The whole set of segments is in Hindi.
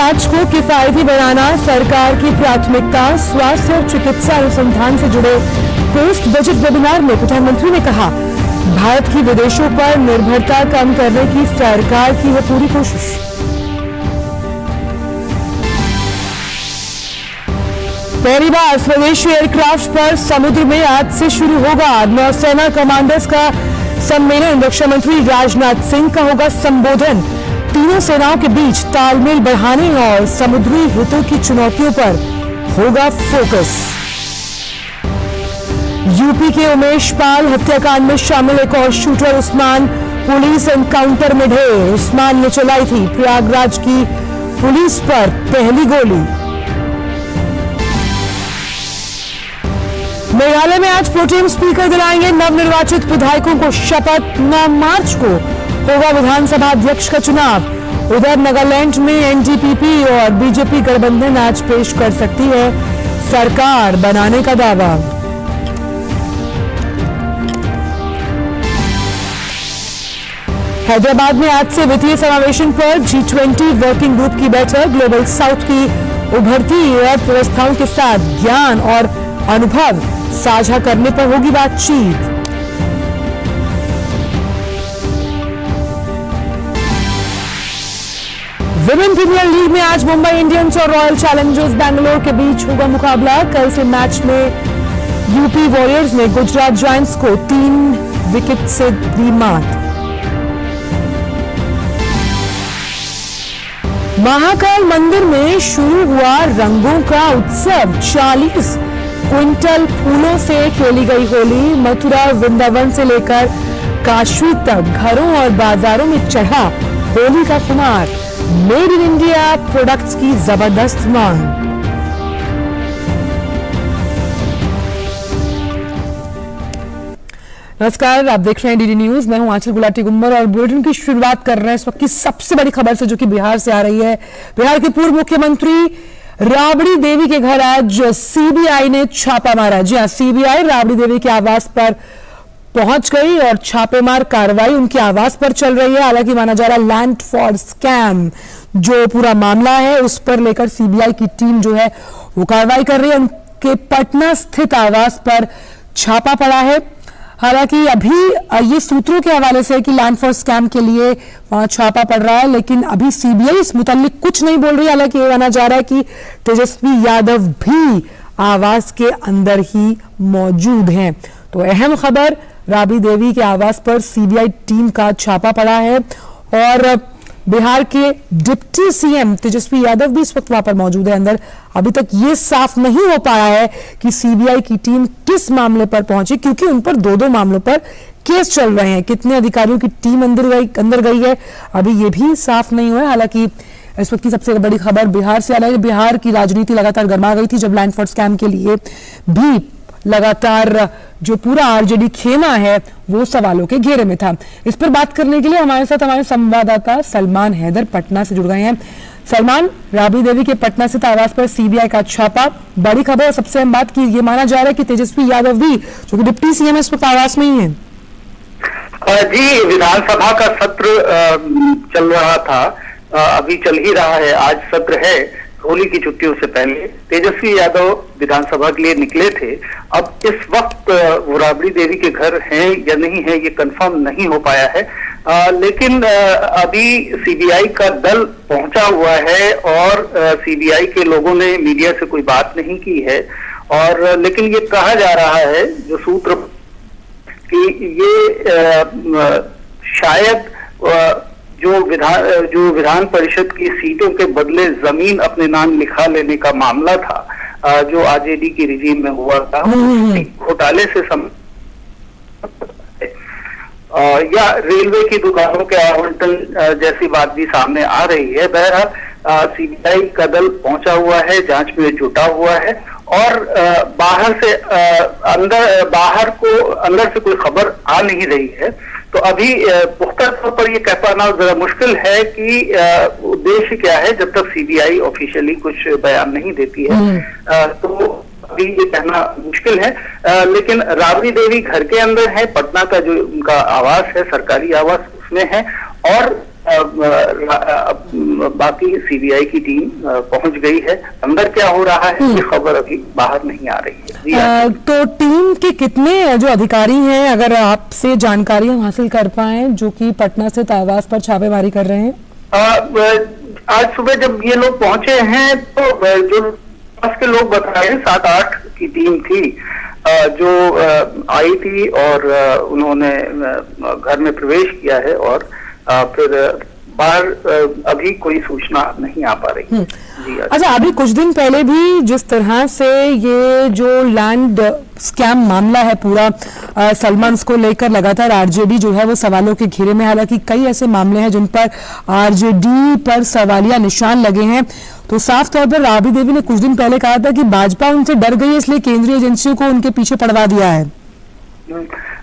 इलाज को किफायती बनाना सरकार की प्राथमिकता। स्वास्थ्य और चिकित्सा अनुसंधान से जुड़े पोस्ट बजट वेबिनार में प्रधानमंत्री ने कहा, भारत की विदेशों पर निर्भरता कम करने की सरकार की है पूरी कोशिश। पहली बार स्वदेशी एयरक्राफ्ट पर समुद्र में आज से शुरू होगा नौसेना कमांडर्स का सम्मेलन। रक्षा मंत्री राजनाथ सिंह का होगा संबोधन। तीनों सेनाओं के बीच तालमेल बढ़ाने और समुद्री हितों की चुनौतियों पर होगा फोकस। यूपी के उमेश पाल हत्याकांड में शामिल एक और शूटर उस्मान पुलिस एनकाउंटर में ढेर। उस्मान ने चलाई थी प्रयागराज की पुलिस पर पहली गोली। मेघालय में आज प्रोटेम स्पीकर दिलाएंगे नवनिर्वाचित विधायकों को शपथ। 9 मार्च को होगा विधानसभा अध्यक्ष का चुनाव। उधर नागालैंड में एनडीपीपी और बीजेपी गठबंधन आज पेश कर सकती है सरकार बनाने का दावा। हैदराबाद में आज से वित्तीय समावेशन पर G20 वर्किंग ग्रुप की बैठक। ग्लोबल साउथ की उभरती अर्थव्यवस्थाओं के साथ ज्ञान और अनुभव साझा करने पर होगी बातचीत। विमेन प्रीमियर लीग में आज मुंबई इंडियंस और रॉयल चैलेंजर्स बैंगलोर के बीच होगा मुकाबला। कल से मैच में यूपी वॉरियर्स ने गुजरात जायंट्स को 3 विकेट से दी मात। महाकाल मंदिर में शुरू हुआ रंगों का उत्सव। 40 क्विंटल फूलों से खेली गई होली। मथुरा वृंदावन से लेकर काशी तक घरों और बाजारों में चढ़ा होली का खुमार। मेड इन इंडिया प्रोडक्ट्स की जबरदस्त मांग। नमस्कार, आप देख रहे हैं डीडी न्यूज। मैं हूं आंचल गुलाटी गुम्बर और बुलेटिन की शुरुआत कर रहे हैं इस वक्त की सबसे बड़ी खबर से, जो कि बिहार से आ रही है। बिहार के पूर्व मुख्यमंत्री राबड़ी देवी के घर आज सीबीआई ने छापा मारा। जी हां, सीबीआई राबड़ी देवी के आवास पर पहुंच गई और छापेमार कार्रवाई उनके आवास पर चल रही है। हालांकि माना जा रहा है लैंड फॉर स्कैम जो पूरा मामला है उस पर लेकर सीबीआई की टीम जो है वो कार्रवाई कर रही है। उनके पटना स्थित आवास पर छापा पड़ा है। हालांकि अभी ये सूत्रों के हवाले से है कि लैंड फॉर स्कैम के लिए वहां छापा पड़ रहा है, लेकिन अभी सीबीआई इस मुतालिक कुछ नहीं बोल रही। हालांकि ये माना जा रहा है कि तेजस्वी यादव भी आवास के अंदर ही मौजूद हैं। तो अहम खबर, राबड़ी देवी के आवास पर सीबीआई टीम का छापा पड़ा है और बिहार के डिप्टी सीएम तेजस्वी यादव भी इस वक्त वहां पर मौजूद है अंदर। अभी तक ये साफ नहीं हो पाया है कि सीबीआई की टीम किस मामले पर पहुंची, क्योंकि उन पर 2 मामलों पर केस चल रहे हैं। कितने अधिकारियों की टीम अंदर गई है अभी ये भी साफ नहीं हुआ है। हालांकि इस वक्त की सबसे बड़ी खबर बिहार से आ रही है। बिहार की राजनीति लगातार गर्मा गई थी जब लैंड फॉर स्कैम के लिए भी लगातार जो पूरा आरजेडी खेमा है वो सवालों के घेरे में था। इस पर बात करने के लिए हमारे साथ हमारे संवाददाता सलमान हैदर पटना से जुड़ गए हैं। सलमान, राबड़ी देवी के पटना स्थित आवास पर सीबीआई का छापा, बड़ी खबर और सबसे अहम बात की ये माना जा रहा है कि तेजस्वी यादव भी जो कि डिप्टी सीएम है इस वक्त आवास में ही है। जी, विधानसभा का सत्र चल रहा था, अभी चल ही रहा है। आज सत्र है। होली की छुट्टियों से पहले तेजस्वी यादव विधानसभा के लिए निकले थे। अब इस वक्त वो राबड़ी देवी के घर हैं या नहीं है ये कंफर्म नहीं हो पाया है, लेकिन अभी सीबीआई का दल पहुंचा हुआ है और सीबीआई के लोगों ने मीडिया से कोई बात नहीं की है। और लेकिन ये कहा जा रहा है जो सूत्र कि ये शायद जो विधान परिषद की सीटों के बदले जमीन अपने नाम लिखा लेने का मामला था जो आरजेडी की रिजीम में हुआ था, घोटाले से या रेलवे की दुकानों के आवंटन जैसी बात भी सामने आ रही है। बहरहाल सीबीआई का दल पहुंचा हुआ है, जांच में जुटा हुआ है और अंदर से कोई खबर आ नहीं रही है। तो अभी पुख्ता तौर पर ये कह पाना जरा मुश्किल है कि उद्देश्य क्या है जब तक सीबीआई ऑफिशियली कुछ बयान नहीं देती है। तो अभी ये कहना मुश्किल है। लेकिन राबड़ी देवी घर के अंदर है, पटना का जो उनका आवास है, सरकारी आवास, उसमें है और बाकी सीबीआई की टीम पहुंच गई है। अंदर क्या हो रहा है ये खबर अभी बाहर नहीं आ रही है। जी तो टीम के कितने जो अधिकारी हैं, अगर आपसे जानकारी हम हासिल कर पाए, जो कि पटना से आवास पर छापेमारी कर रहे हैं? आज सुबह जब ये लोग पहुंचे हैं तो जो पास के लोग बता रहे हैं 7-8 की टीम थी जो आई थी और उन्होंने घर में प्रवेश किया है और फिर बाहर अभी कोई सूचना नहीं आ पा रही है। जी अच्छा, अभी कुछ दिन पहले भी जिस तरह से ये जो लैंड स्कैम मामला है पूरा, सलमान को लेकर लगातार आरजेडी जो है वो सवालों के घेरे में, हालांकि कई ऐसे मामले हैं जिन पर आरजेडी पर सवालिया निशान लगे हैं। तो साफ तौर पर राबड़ी देवी ने कुछ दिन पहले कहा था कि भाजपा उनसे डर गई है, इसलिए केंद्रीय एजेंसियों को उनके पीछे पड़वा दिया है।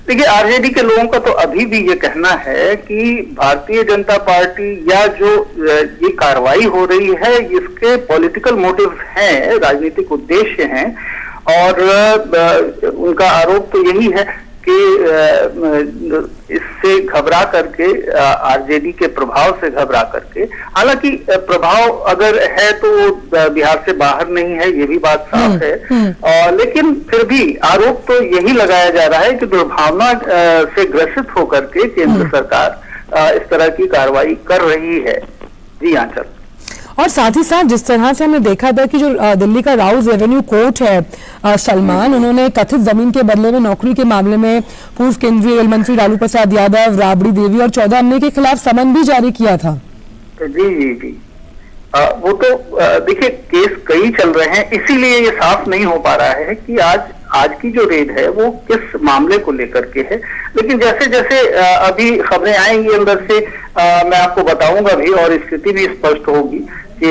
देखिए, आरजेडी के लोगों का तो अभी भी ये कहना है कि भारतीय जनता पार्टी या जो ये कार्रवाई हो रही है इसके पॉलिटिकल मोटिव हैं, राजनीतिक उद्देश्य हैं और उनका आरोप तो यही है कि इससे घबरा करके, आरजेडी के प्रभाव से घबरा करके, हालांकि प्रभाव अगर है तो बिहार से बाहर नहीं है, ये भी बात साफ है। लेकिन फिर भी आरोप तो यही लगाया जा रहा है कि दुर्भावना से ग्रसित होकर के केंद्र सरकार इस तरह की कार्रवाई कर रही है। जी आंचल, और साथ ही साथ जिस तरह से हमने देखा था कि जो दिल्ली का राउज रेवेन्यू कोर्ट है, सलमान, उन्होंने कथित जमीन के बदले में नौकरी के मामले में पूर्व केंद्रीय रेल मंत्री लालू प्रसाद यादव, राबड़ी देवी और 14 अन्य के खिलाफ समन भी जारी किया था। जी जी जी, वो तो देखिए केस कई चल रहे हैं, इसीलिए ये साफ नहीं हो पा रहा है कि आज की जो रेड है वो किस मामले को लेकर के है। लेकिन जैसे जैसे अभी खबरें आएंगी अंदर से मैं आपको बताऊंगा भी और स्थिति भी स्पष्ट होगी कि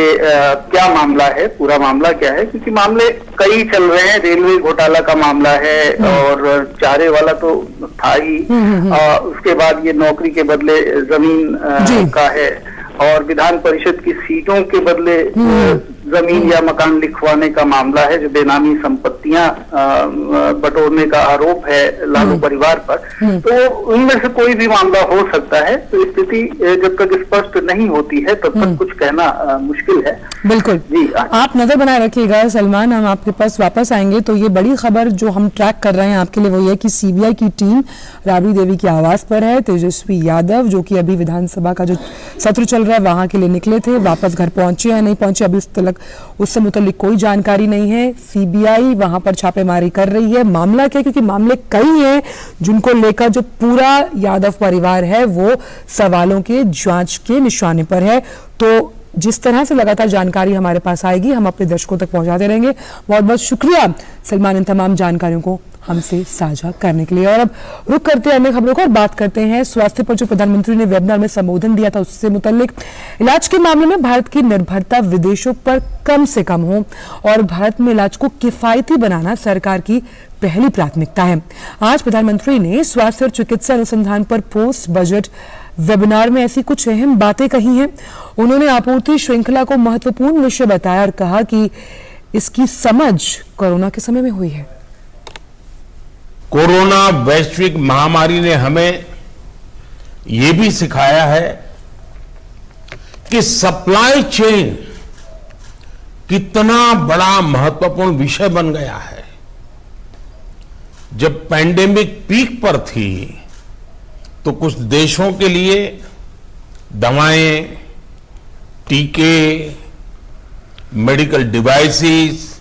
क्या मामला है, पूरा मामला क्या है, क्योंकि मामले कई चल रहे हैं। रेलवे घोटाला का मामला है और चारे वाला तो था ही, उसके बाद ये नौकरी के बदले जमीन का है और विधान परिषद की सीटों के बदले जमीन या मकान लिखवाने का मामला है, जो बेनामी संपत्तियां बटोरने का आरोप है लालू परिवार पर। तो उनमें से कोई भी मामला हो सकता है। तो स्थिति जब तक स्पष्ट नहीं होती है तब तक कुछ कहना मुश्किल है। बिल्कुल जी, आप नजर बनाए रखिएगा सलमान, हम आपके पास वापस आएंगे। तो ये बड़ी खबर जो हम ट्रैक कर रहे हैं आपके लिए वो ये कि सीबीआई की टीम राबड़ी देवी के आवास पर है। तेजस्वी यादव जो कि अभी विधानसभा का जो सत्र चल रहा है वहां के लिए निकले थे, वापस घर पहुंचे या नहीं पहुंचे अभी उससे मुतल्लिक कोई जानकारी नहीं है। सीबीआई वहां पर छापेमारी कर रही है। मामला क्या, क्योंकि मामले कई हैं जिनको लेकर जो पूरा यादव परिवार है वो सवालों के जांच के निशाने पर है। तो जिस तरह से लगातार जानकारी हमारे पास आएगी हम अपने दर्शकों तक पहुंचाते रहेंगे। बहुत बहुत शुक्रिया सलमान इन तमाम जानकारियों को हमसे साझा करने के लिए। और अब रुक करते हैं अन्य खबरों को और बात करते हैं स्वास्थ्य पर जो प्रधानमंत्री ने वेबिनार में संबोधन दिया था उससे मुतल्लिक। इलाज के मामले में भारत की निर्भरता विदेशों पर कम से कम हो और भारत में इलाज को किफायती बनाना सरकार की पहली प्राथमिकता है। आज प्रधानमंत्री ने स्वास्थ्य और चिकित्सा अनुसंधान पर पोस्ट बजट वेबिनार में ऐसी कुछ अहम बातें कही हैं। उन्होंने आपूर्ति श्रृंखला को महत्वपूर्ण विषय बताया और कहा कि इसकी समझ कोरोना के समय में हुई है। कोरोना वैश्विक महामारी ने हमें ये भी सिखाया है कि सप्लाई चेन कितना बड़ा महत्वपूर्ण विषय बन गया है। जब पैंडेमिक पीक पर थी तो कुछ देशों के लिए दवाएं, टीके, मेडिकल डिवाइसेस,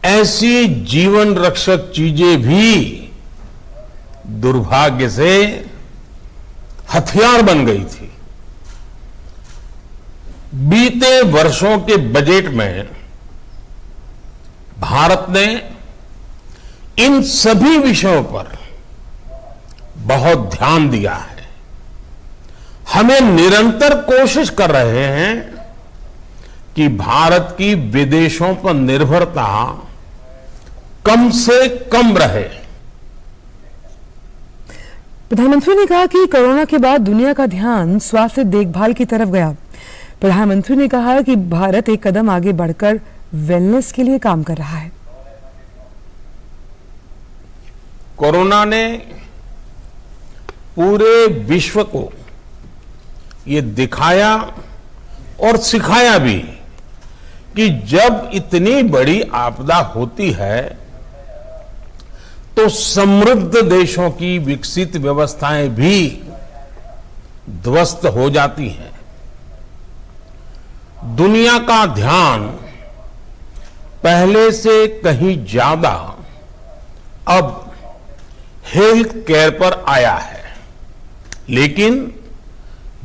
ऐसी जीवन रक्षक चीजें भी दुर्भाग्य से हथियार बन गई थी। बीते वर्षों के बजट में भारत ने इन सभी विषयों पर बहुत ध्यान दिया है। हमें निरंतर कोशिश कर रहे हैं कि भारत की विदेशों पर निर्भरता कम से कम रहे। प्रधानमंत्री ने कहा कि कोरोना के बाद दुनिया का ध्यान स्वास्थ्य देखभाल की तरफ गया। प्रधानमंत्री ने कहा कि भारत एक कदम आगे बढ़कर वेलनेस के लिए काम कर रहा है। कोरोना ने पूरे विश्व को ये दिखाया और सिखाया भी कि जब इतनी बड़ी आपदा होती है तो समृद्ध देशों की विकसित व्यवस्थाएं भी ध्वस्त हो जाती हैं। दुनिया का ध्यान पहले से कहीं ज्यादा अब हेल्थ केयर पर आया है, लेकिन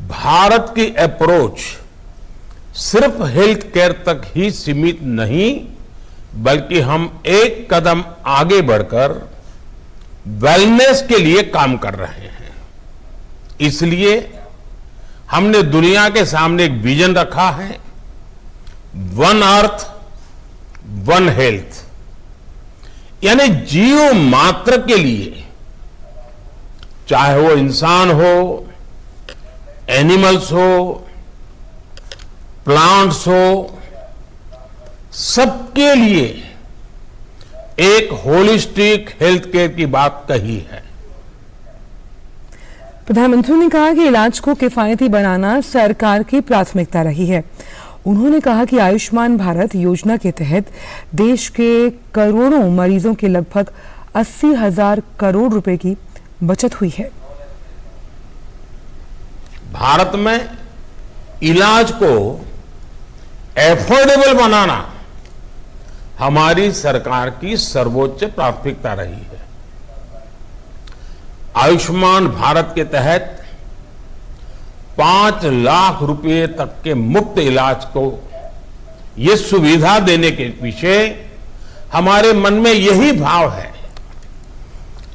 भारत की अप्रोच सिर्फ हेल्थ केयर तक ही सीमित नहीं, बल्कि हम एक कदम आगे बढ़कर वेलनेस के लिए काम कर रहे हैं। इसलिए हमने दुनिया के सामने एक विजन रखा है, वन अर्थ वन हेल्थ, यानी जीव मात्र के लिए, चाहे वो इंसान हो, एनिमल्स हो, प्लांट्स हो, सबके लिए एक होलिस्टिक हेल्थ केयर की बात कही है। प्रधानमंत्री ने कहा कि इलाज को किफायती बनाना सरकार की प्राथमिकता रही है। उन्होंने कहा कि आयुष्मान भारत योजना के तहत देश के करोड़ों मरीजों के लगभग 80,000 करोड़ रुपए की बचत हुई है। भारत में इलाज को एफोर्डेबल बनाना हमारी सरकार की सर्वोच्च प्राथमिकता रही है। आयुष्मान भारत के तहत 5 लाख रुपए तक के मुफ्त इलाज को ये सुविधा देने के पीछे हमारे मन में यही भाव है।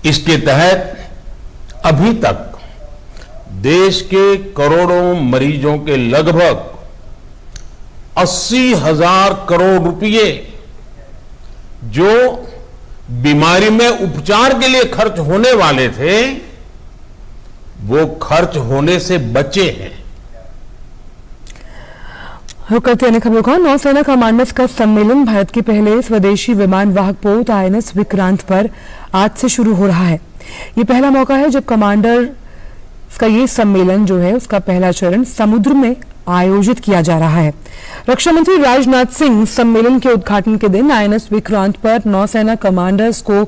इसके तहत अभी तक देश के करोड़ों मरीजों के लगभग 80,000 करोड़ रुपए जो बीमारी में उपचार के लिए खर्च होने वाले थे, वो खर्च होने से बचे हैं। रुक करते अन्य खबरों का। नौसेना कमांडर्स का सम्मेलन भारत के पहले स्वदेशी विमान वाहक पोत INS विक्रांत पर आज से शुरू हो रहा है। ये पहला मौका है जब कमांडर का ये सम्मेलन जो है उसका पहला चरण समुद्र में आयोजित किया जा रहा है। रक्षा मंत्री राजनाथ सिंह सम्मेलन के उद्घाटन के दिन INS विक्रांत पर नौसेना कमांडर्स को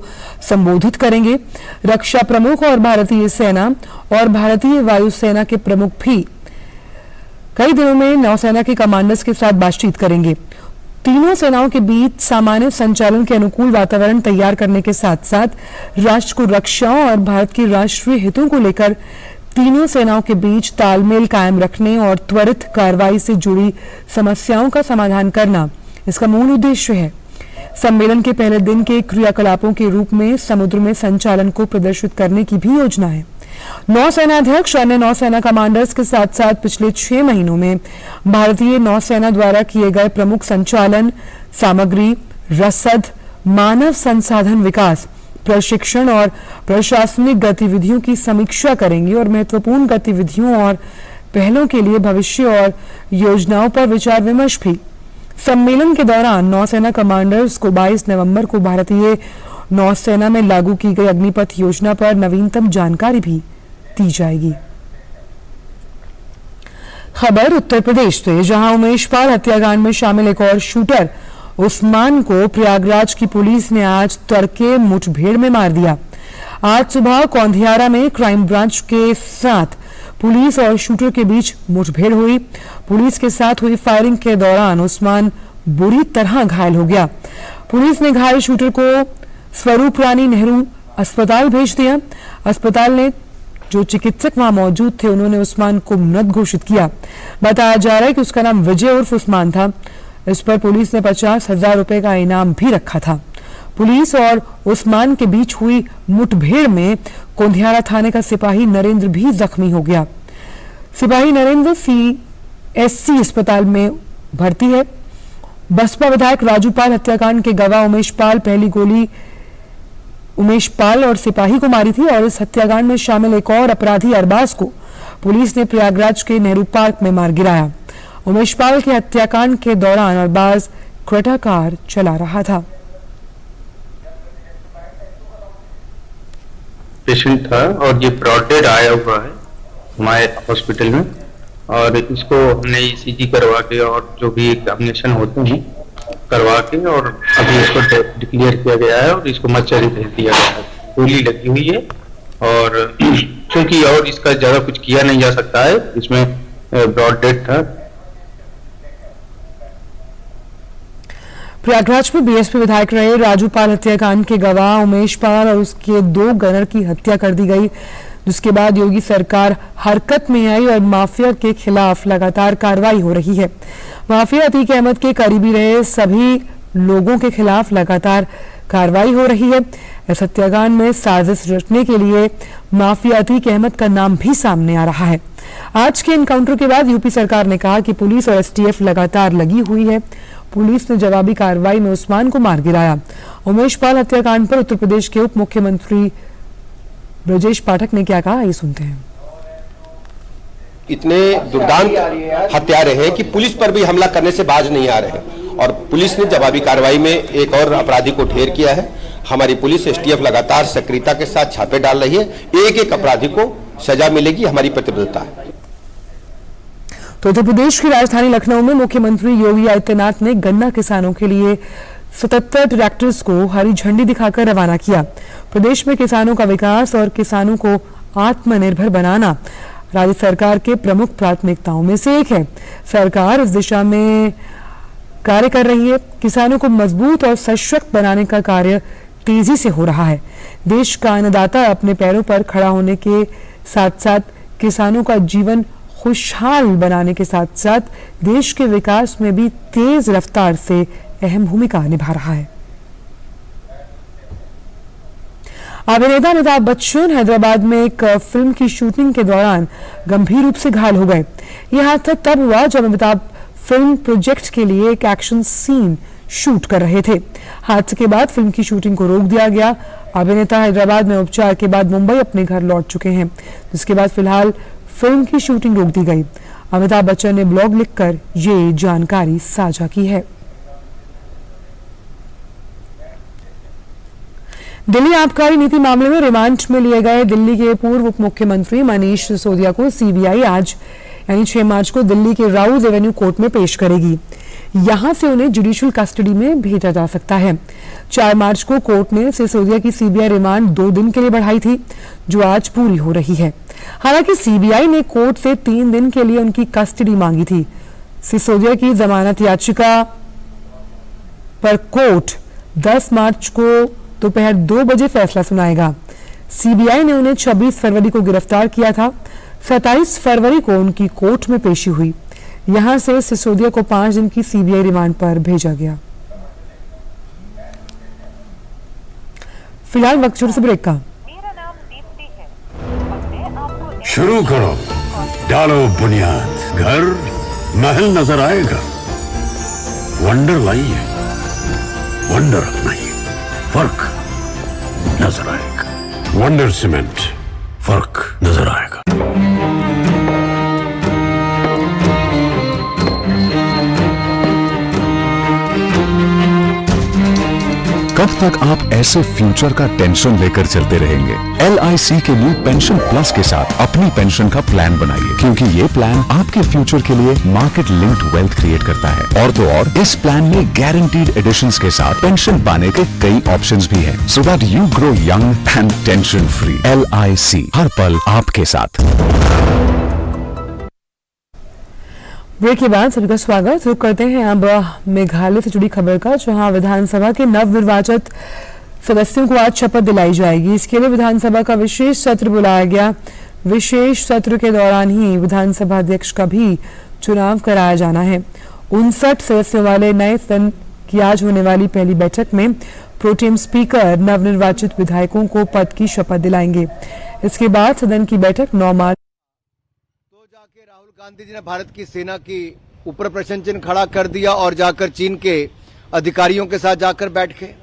संबोधित करेंगे। रक्षा प्रमुख और भारतीय सेना और भारतीय वायुसेना के प्रमुख भी कई दिनों में नौसेना के कमांडर्स के साथ बातचीत करेंगे। तीनों सेनाओं के बीच सामान्य संचालन के अनुकूल वातावरण तैयार करने के साथ साथ राष्ट्र को रक्षा और भारत के राष्ट्रीय हितों को लेकर तीनों सेनाओं के बीच तालमेल कायम रखने और त्वरित कार्रवाई से जुड़ी समस्याओं का समाधान करना इसका मूल उद्देश्य है। सम्मेलन के पहले दिन के क्रियाकलापों के रूप में समुद्र में संचालन को प्रदर्शित करने की भी योजना है। नौसेना अध्यक्ष अन्य नौसेना कमांडर्स के साथ साथ पिछले 6 महीनों में भारतीय नौसेना द्वारा किए गए प्रमुख संचालन, सामग्री, रसद, मानव संसाधन विकास, प्रशिक्षण और प्रशासनिक गतिविधियों की समीक्षा करेंगे और महत्वपूर्ण गतिविधियों और पहलों के लिए भविष्य और योजनाओं पर विचार विमर्श भी। सम्मेलन के दौरान नौसेना कमांडर्स को 22 नवंबर को भारतीय नौसेना में लागू की गई अग्निपथ योजना पर नवीनतम जानकारी भी दी जाएगी। खबर उत्तर प्रदेश से, जहां उमेश पाल हत्याकांड में शामिल एक और शूटर उस्मान को प्रयागराज की पुलिस ने आज तड़के मुठभेड़ में मार दिया। आज सुबह कौंधियारा में क्राइम ब्रांच के साथ पुलिस और शूटर के बीच मुठभेड़ हुई। पुलिस के साथ हुई फायरिंग के दौरान उस्मान बुरी तरह घायल हो गया। पुलिस ने घायल शूटर को स्वरूप रानी नेहरू अस्पताल भेज दिया। अस्पताल ने जो चिकित्सक वहां मौजूद थे उन्होंने उस्मान को मृत घोषित किया। बताया जा रहा है कि उसका नाम विजय उर्फ उस्मान था। इस पर पुलिस ने 50,000 रुपए का इनाम भी रखा था। पुलिस और उस्मान के बीच हुई मुठभेड़ में कोंधियारा थाने का सिपाही नरेंद्र भी जख्मी हो गया। सिपाही नरेंद्र CSC अस्पताल में भर्ती है। बसपा विधायक राजू पाल हत्याकांड के गवाह उमेश पाल पहली गोली उमेश पाल और सिपाही को मारी थी और इस हत्याकांड में शामिल एक और अपराधी अरबाज को पुलिस ने प्रयागराज के नेहरू पार्क में मार गिराया। उमेश पाल के हत्याकांड के दौरान अरबाज क्रेटा कार चला रहा था। पेशेंट था और ये ब्रॉड डेड आया हुआ है हमारे हॉस्पिटल में और इसको हमने ईसीजी करवा के और जो भी एग्जामिनेशन होते हैं करवा के और अभी इसको डिक्लेयर किया गया है और इसको मर्चरी भेज दिया गया है। गोली लगी हुई है और क्योंकि और इसका ज्यादा कुछ किया नहीं जा सकता है, इसमें ब्रॉड डेड था। प्रयागराज में बीएसपी विधायक रहे राजू पाल हत्याकांड के गवाह उमेश पाल और उसके 2 गनर की हत्या कर दी गई, जिसके बाद योगी सरकार हरकत में आई और माफिया के खिलाफ लगातार कार्रवाई हो रही है। माफिया अतीक अहमद के करीबी रहे सभी लोगों के खिलाफ लगातार कार्रवाई हो रही है। इस हत्याकांड में साजिश रचने के लिए माफिया अतीक अहमद का नाम भी सामने आ रहा है। आज के एनकाउंटर के बाद यूपी सरकार ने कहा कि पुलिस और एसटीएफ लगातार लगी हुई है। पुलिस ने जवाबी कार्रवाई में उस्मान को मार गिराया। उमेश पाल हत्याकांड पर उत्तर प्रदेश के उप मुख्यमंत्री ब्रजेश पाठक ने क्या कहा, ये सुनते हैं। इतने दुर्दांत हत्यारे हैं कि पुलिस पर भी हमला करने से बाज नहीं आ रहे और पुलिस ने जवाबी कार्रवाई में एक और अपराधी को ढेर किया है। हमारी पुलिस एसटीएफ लगातार सक्रियता के साथ छापे डाल रही है। एक एक अपराधी को सजा मिलेगी, हमारी प्रतिबद्धता है। तो उत्तर प्रदेश की राजधानी लखनऊ में मुख्यमंत्री योगी आदित्यनाथ ने गन्ना किसानों के लिए 77 ट्रैक्टर्स को हरी झंडी दिखाकर रवाना किया। प्रदेश में किसानों का विकास और किसानों को आत्मनिर्भर बनाना राज्य सरकार के प्रमुख प्राथमिकताओं में से एक है। सरकार इस दिशा में कार्य कर रही है। किसानों को मजबूत और सशक्त बनाने का कार्य तेजी से हो रहा है। देश का अन्नदाता अपने पैरों पर खड़ा होने के साथ साथ किसानों का जीवन खुशहाल बनाने के साथ साथ देश के विकास में भी तेज रफ्तार से अहम भूमिका निभा रहा है। अभिनेता अमिताभ बच्चन हैदराबाद में एक फिल्म की शूटिंग के दौरान गंभीर रूप से घायल हो गए। यह हादसा तब हुआ जब अमिताभ फिल्म प्रोजेक्ट के लिए एक एक्शन सीन शूट कर रहे थे। हादसे के बाद फिल्म की शूटिंग को रोक दिया गया। अभिनेता हैदराबाद में उपचार के बाद मुंबई अपने घर लौट चुके हैं, जिसके बाद फिलहाल फिल्म की शूटिंग रोक दी गई। अमिताभ बच्चन ने ब्लॉग लिखकर ये जानकारी साझा की है। दिल्ली आबकारी नीति मामले में रिमांड में लिए गए दिल्ली के पूर्व उप मुख्यमंत्री मनीष सिसोदिया को सीबीआई आज यानी 6 मार्च को दिल्ली के राउज एवेन्यू कोर्ट में पेश करेगी। यहां से उन्हें जुडिशियल कस्टडी में भेजा जा सकता है। 4 मार्च को कोर्ट ने सिसोदिया की सीबीआई रिमांड 2 दिन के लिए बढ़ाई थी, जो आज पूरी हो रही है। हालांकि सीबीआई ने कोर्ट से 3 दिन के लिए उनकी कस्टडी मांगी थी। सिसोदिया की जमानत याचिका पर कोर्ट 10 मार्च को दोपहर 2 बजे फैसला सुनाएगा। सीबीआई ने उन्हें 26 फरवरी को गिरफ्तार किया था। 27 फरवरी को उनकी कोर्ट में पेशी हुई। यहां से सिसोदिया को 5 दिन की सीबीआई रिमांड पर भेजा गया। फिलहाल वक्त छोटे से ब्रेक का। शुरू करो, डालो बुनियाद, घर महल नजर आएगा। वंडर लाइए, वंडर अपनाइए, फर्क नजर आएगा। वंडर सीमेंट, फर्क नजर आएगा। कब तक आप ऐसे फ्यूचर का टेंशन लेकर चलते रहेंगे? LIC के न्यू पेंशन प्लस के साथ अपनी पेंशन का प्लान बनाइए, क्योंकि ये प्लान आपके फ्यूचर के लिए मार्केट लिंक्ड वेल्थ क्रिएट करता है। और तो और इस प्लान में गारंटीड एडिशंस के साथ पेंशन पाने के कई ऑप्शंस भी हैं, so that you grow young and tension free. LIC, हर पल आपके साथ। ब्रेक के बाद सभी का स्वागत। रुक करते हैं अब मेघालय से जुड़ी खबर का, जहां विधानसभा के नवनिर्वाचित सदस्यों को आज शपथ दिलाई जाएगी। इसके लिए विधानसभा का विशेष सत्र बुलाया गया। विशेष सत्र के दौरान ही विधानसभा अध्यक्ष का भी चुनाव कराया जाना है। 59 सदस्यों वाले नए सदन की आज होने वाली पहली बैठक में प्रोटेम स्पीकर नवनिर्वाचित विधायकों को पद की शपथ दिलाएंगे। इसके बाद सदन की बैठक 9 मार्च राहुल गांधी जी ने भारत की सेना की ऊपर प्रश्न चिन्ह खड़ा कर दिया और जाकर चीन के अधिकारियों के साथ जाकर बैठ गए।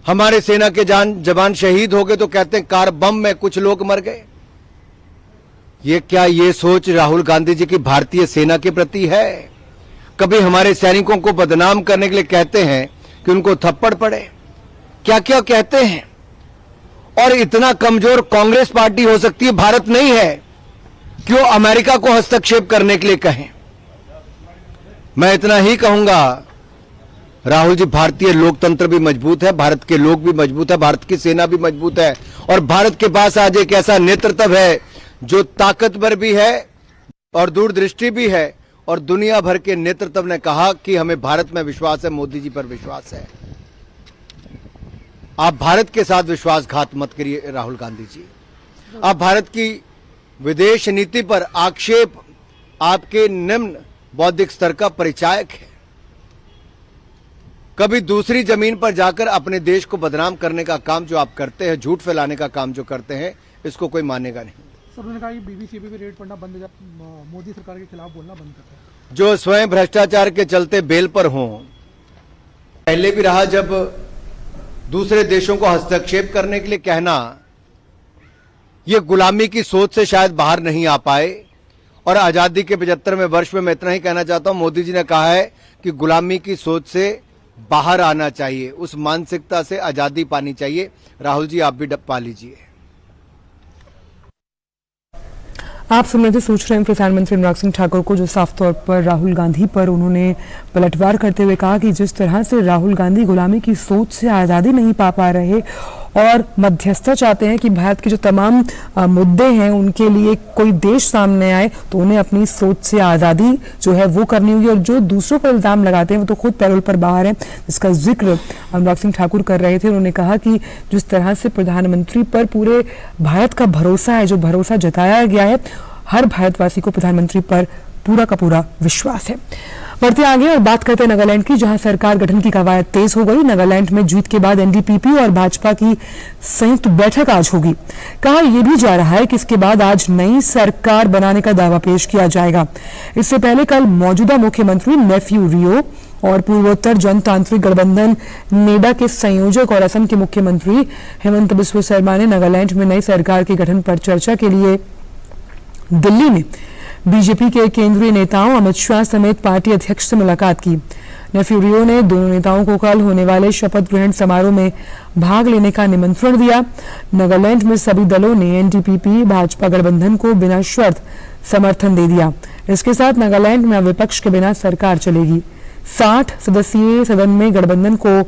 हमारे सेना के जवान शहीद हो गए तो कहते हैं कार बम में कुछ लोग मर गए। ये क्या ये सोच राहुल गांधी जी की भारतीय सेना के प्रति है? कभी हमारे सैनिकों को बदनाम करने के लिए कहते हैं कि उनको थप्पड़ पड़े, क्या क्या कहते हैं। और इतना कमजोर कांग्रेस पार्टी हो सकती है, भारत नहीं है। क्यों अमेरिका को हस्तक्षेप करने के लिए कहें? मैं इतना ही कहूंगा, राहुल जी, भारतीय लोकतंत्र भी मजबूत है, भारत के लोग भी मजबूत है, भारत की सेना भी मजबूत है और भारत के पास आज एक ऐसा नेतृत्व है जो ताकतवर भी है और दूरदृष्टि भी है। और दुनिया भर के नेतृत्व ने कहा कि हमें भारत में विश्वास है, मोदी जी पर विश्वास है। आप भारत के साथ विश्वासघात मत करिए राहुल गांधी जी। आप भारत की विदेश नीति पर आक्षेप आपके निम्न बौद्धिक स्तर का परिचायक है। कभी दूसरी जमीन पर जाकर अपने देश को बदनाम करने का काम जो आप करते हैं, झूठ फैलाने का काम जो करते हैं, इसको कोई मानेगा नहीं। सर, उन्होंने कहा कि बीबीसीबी पे रेड पड़ना बंद है, जब मोदी सरकार के खिलाफ बोलना बंद करता है। जो स्वयं भ्रष्टाचार के चलते बेल पर हों, पहले भी रहा जब दूसरे देशों को हस्तक्षेप करने के लिए कहना, ये गुलामी की सोच से शायद बाहर नहीं आ पाए। और आजादी के 75वें वर्ष में मैं इतना ही कहना चाहता हूं, मोदी जी ने कहा है कि गुलामी की सोच से बाहर आना चाहिए, उस मानसिकता से आजादी पानी चाहिए। राहुल जी, आप भी पा लीजिए। आप सुन रहे थे सूचना एवं प्रसारण मंत्री अनुराग सिंह ठाकुर को, जो साफ तौर पर राहुल गांधी पर उन्होंने पलटवार करते हुए कहा कि जिस तरह से राहुल गांधी गुलामी की सोच से आज़ादी नहीं पा रहे और मध्यस्थता चाहते हैं कि भारत के जो तमाम मुद्दे हैं उनके लिए कोई देश सामने आए, तो उन्हें अपनी सोच से आज़ादी जो है वो करनी होगी। और जो दूसरों पर इल्ज़ाम लगाते हैं वो तो खुद पैरोल पर बाहर हैं, जिसका जिक्र अनुराग सिंह ठाकुर कर रहे थे। उन्होंने कहा कि जिस तरह से प्रधानमंत्री पर पूरे भारत का भरोसा है, जो भरोसा जताया गया है, हर भारतवासी को प्रधानमंत्री पर पूरा का पूरा विश्वास है। बढ़ते आगे और बात करते हैं नागालैंड की, जहां सरकार गठन की कवायद तेज हो गई। नागालैंड में जीत के बाद एनडीपीपी और भाजपा की संयुक्त बैठक आज होगी। कहा यह भी जा रहा है कि इसके बाद आज नई सरकार बनाने का दावा पेश किया जाएगा। इससे पहले कल मौजूदा मुख्यमंत्री नेफ्यू रियो और पूर्वोत्तर जनतांत्रिक गठबंधन नेडा के संयोजक और असम के मुख्यमंत्री हेमंत बिस्वा शर्मा ने नागालैंड में नई सरकार के गठन पर चर्चा के लिए दिल्ली में बीजेपी के केंद्रीय नेताओं अमित शाह समेत पार्टी अध्यक्ष से मुलाकात की। नेफ्यू रियो ने दोनों नेताओं को कल होने वाले शपथ ग्रहण समारोह में भाग लेने का निमंत्रण दिया। नागालैंड में सभी दलों ने एनडीपीपी भाजपा गठबंधन को बिना शर्त समर्थन दे दिया। इसके साथ नागालैंड में विपक्ष के बिना सरकार चलेगी। 60 सदस्यीय सदन में गठबंधन को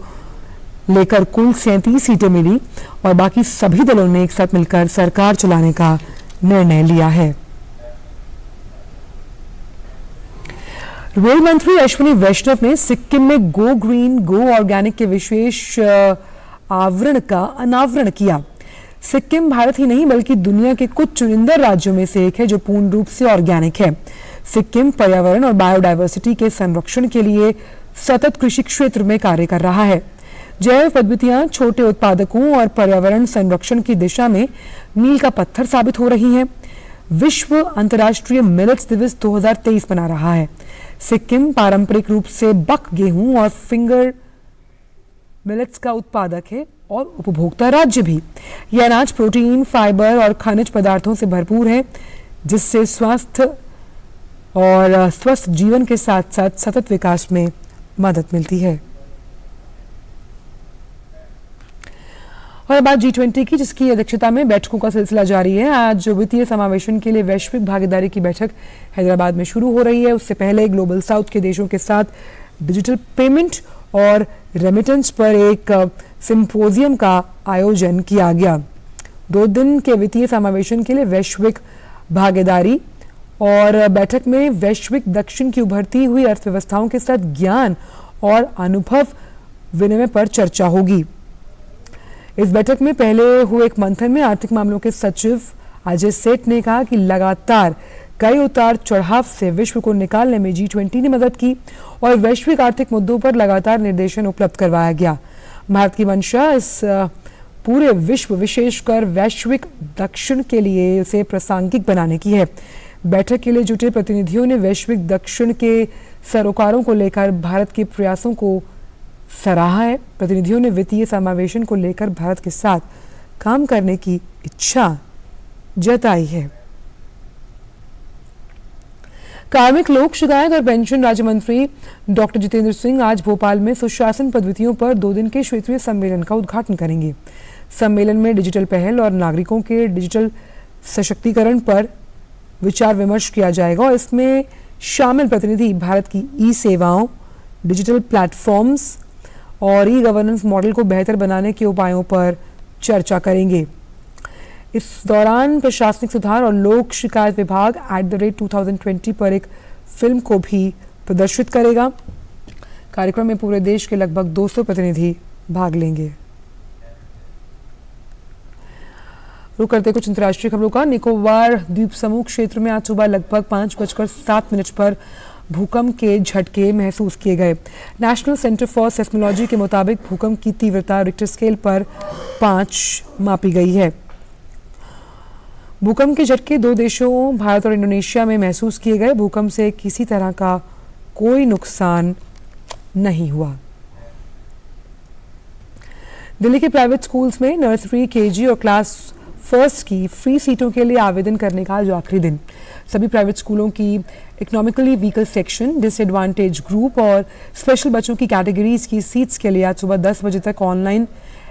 लेकर कुल 37 सीटें मिली और बाकी सभी दलों ने एक साथ मिलकर सरकार चलाने का निर्णय लिया है। रेल मंत्री अश्विनी वैष्णव ने सिक्किम में गो ग्रीन गो ऑर्गेनिक के विशेष आवरण का अनावरण किया। सिक्किम भारत ही नहीं बल्कि दुनिया के कुछ चुनिंदा राज्यों में से एक है जो पूर्ण रूप से ऑर्गेनिक है। सिक्किम पर्यावरण और बायोडायवर्सिटी के संरक्षण के लिए सतत कृषि क्षेत्र में कार्य कर रहा है। जैव पद्धतियां छोटे उत्पादकों और पर्यावरण संरक्षण की दिशा में मील का पत्थर साबित हो रही हैं। विश्व अंतर्राष्ट्रीय मिलेट्स दिवस 2023 मना रहा है। सिक्किम पारंपरिक रूप से बक गेहूं और फिंगर मिलेट्स का उत्पादक है और उपभोक्ता राज्य भी। यह अनाज प्रोटीन, फाइबर और खनिज पदार्थों से भरपूर है, जिससे स्वास्थ्य और स्वस्थ जीवन के साथ साथ सतत विकास में मदद मिलती है। और बात G20 की, जिसकी अध्यक्षता में बैठकों का सिलसिला जारी है। आज वित्तीय समावेशन के लिए वैश्विक भागीदारी की बैठक हैदराबाद में शुरू हो रही है। उससे पहले ग्लोबल साउथ के देशों के साथ डिजिटल पेमेंट और रेमिटेंस पर एक सिंपोजियम का आयोजन किया गया। 2 दिन के वित्तीय समावेशन के लिए वैश्विक भागीदारी और बैठक में वैश्विक दक्षिण की उभरती हुई अर्थव्यवस्थाओं के साथ ज्ञान और अनुभव विनिमय पर चर्चा होगी। इस बैठक में पहले हुए एक मंथन में आर्थिक मामलों के सचिव अजय सेठ ने कहा कि लगातार कई उतार चढ़ाव से विश्व को निकालने में G20 ने मदद की और वैश्विक आर्थिक मुद्दों पर लगातार निर्देशन उपलब्ध करवाया गया। भारत की मंशा इस पूरे विश्व, विशेषकर वैश्विक दक्षिण के लिए इसे प्रासंगिक बनाने की है। बैठक के लिए जुटे प्रतिनिधियों ने वैश्विक दक्षिण के सरोकारों को लेकर भारत के प्रयासों को सराहा है। प्रतिनिधियों ने वित्तीय समावेशन को लेकर भारत के साथ काम करने की इच्छा जताई है। कार्मिक लोक शिकायत और पेंशन राज्य मंत्री डॉक्टर जितेंद्र सिंह आज भोपाल में सुशासन पद्धतियों पर 2 दिन के क्षेत्रीय सम्मेलन का उद्घाटन करेंगे। सम्मेलन में डिजिटल पहल और नागरिकों के डिजिटल सशक्तिकरण पर विचार विमर्श किया जाएगा और इसमें शामिल प्रतिनिधि भारत की ई सेवाओं, डिजिटल प्लेटफॉर्म्स और ई गवर्नेंस मॉडल को बेहतर बनाने के उपायों पर चर्चा करेंगे। इस दौरान प्रशासनिक सुधार और लोक शिकायत विभाग @2020 पर एक फिल्म को भी प्रदर्शित करेगा। कार्यक्रम में पूरे देश के लगभग 200 प्रतिनिधि भाग लेंगे। रुक करते कुछ अंतर्राष्ट्रीय खबरों का। निकोबार द्वीप समूह क्षेत्र में आज सुबह लगभग 5:07 पर भूकंप के झटके महसूस किए गए। नेशनल सेंटर फॉर सेस्मोलॉजी के मुताबिक भूकंप की तीव्रता रिक्टर स्केल पर 5 मापी गई है। भूकंप के झटके 2 देशों भारत और इंडोनेशिया में महसूस किए गए। भूकंप से किसी तरह का कोई नुकसान नहीं हुआ। दिल्ली के प्राइवेट स्कूल्स में नर्सरी, केजी और क्लास फर्स्ट की फ्री सीटों के लिए आवेदन करने का आज आखिरी दिन। सभी प्राइवेट स्कूलों की economically weaker section, disadvantage group और स्पेशल बच्चों की कैटेगरीज की सीट्स के लिए आज सुबह 10 बजे तक ऑनलाइन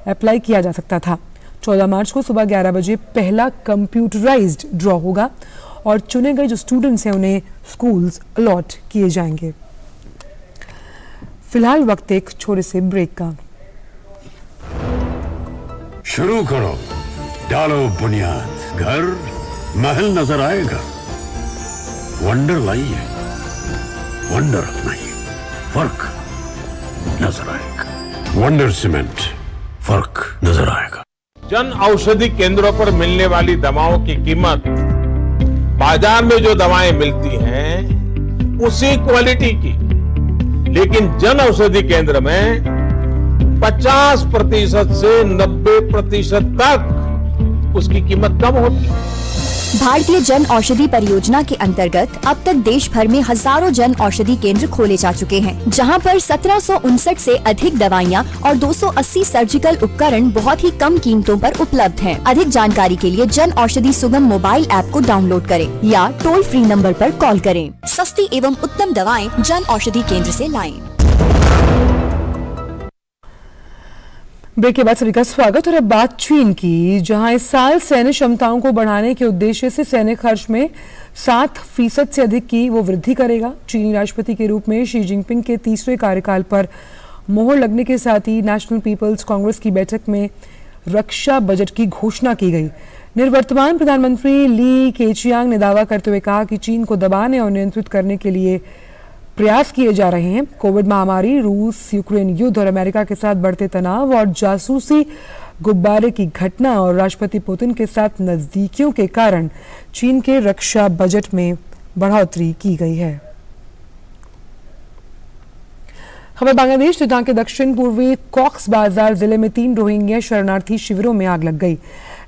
अप्लाई किया जा सकता था। 14 मार्च को सुबह 11 बजे पहला कंप्यूटराइज्ड ड्रॉ होगा और चुने गए जो स्टूडेंट्स हैं उन्हें स्कूल्स अलॉट किए जाएंगे। फिलहाल वक्त एक छोटे से ब्रेक का। शुरू करो, डालो बुनियाद, घर महल नजर आएगा। वंडर लाइए, वंडर नहीं, फर्क नजर आएगा। वंडर सीमेंट, फर्क नजर आएगा। जन औषधि केंद्रों पर मिलने वाली दवाओं की कीमत बाजार में जो दवाएं मिलती हैं उसी क्वालिटी की, लेकिन जन औषधि केंद्र में 50% से 90% तक उसकी कीमत कम होती है। भारतीय जन औषधि परियोजना के अंतर्गत अब तक देश भर में हजारों जन औषधि केंद्र खोले जा चुके हैं, जहां पर 1759 से अधिक दवाइयां और 280 सर्जिकल उपकरण बहुत ही कम कीमतों पर उपलब्ध हैं। अधिक जानकारी के लिए जन औषधि सुगम मोबाइल ऐप को डाउनलोड करें या टोल फ्री नंबर पर कॉल करें। सस्ती एवं उत्तम दवाएं जन औषधि केंद्र से लाएं। ब्रेक के बाद सभी का स्वागत। और अब बात चीन की, जहां इस साल सैन्य क्षमताओं को बढ़ाने के उद्देश्य से सैन्य खर्च में 7% से अधिक की वो वृद्धि करेगा। चीनी राष्ट्रपति के रूप में शी जिनपिंग के 3रे कार्यकाल पर मोहर लगने के साथ ही नेशनल पीपल्स कांग्रेस की बैठक में रक्षा बजट की घोषणा की गई। निवर्तमान प्रधानमंत्री ली केचियांग ने दावा करते हुए कहा कि चीन को दबाने और नियंत्रित करने के लिए प्रयास किए जा रहे हैं। कोविड महामारी, रूस यूक्रेन युद्ध और अमेरिका के साथ बढ़ते तनाव और जासूसी गुब्बारे की घटना और राष्ट्रपति पुतिन के साथ नजदीकियों के कारण चीन के रक्षा बजट में बढ़ोतरी की गई है। खबर बांग्लादेश, जहां के दक्षिण पूर्वी कॉक्स बाजार जिले में 3 रोहिंग्या शरणार्थी शिविरों में आग लग गई।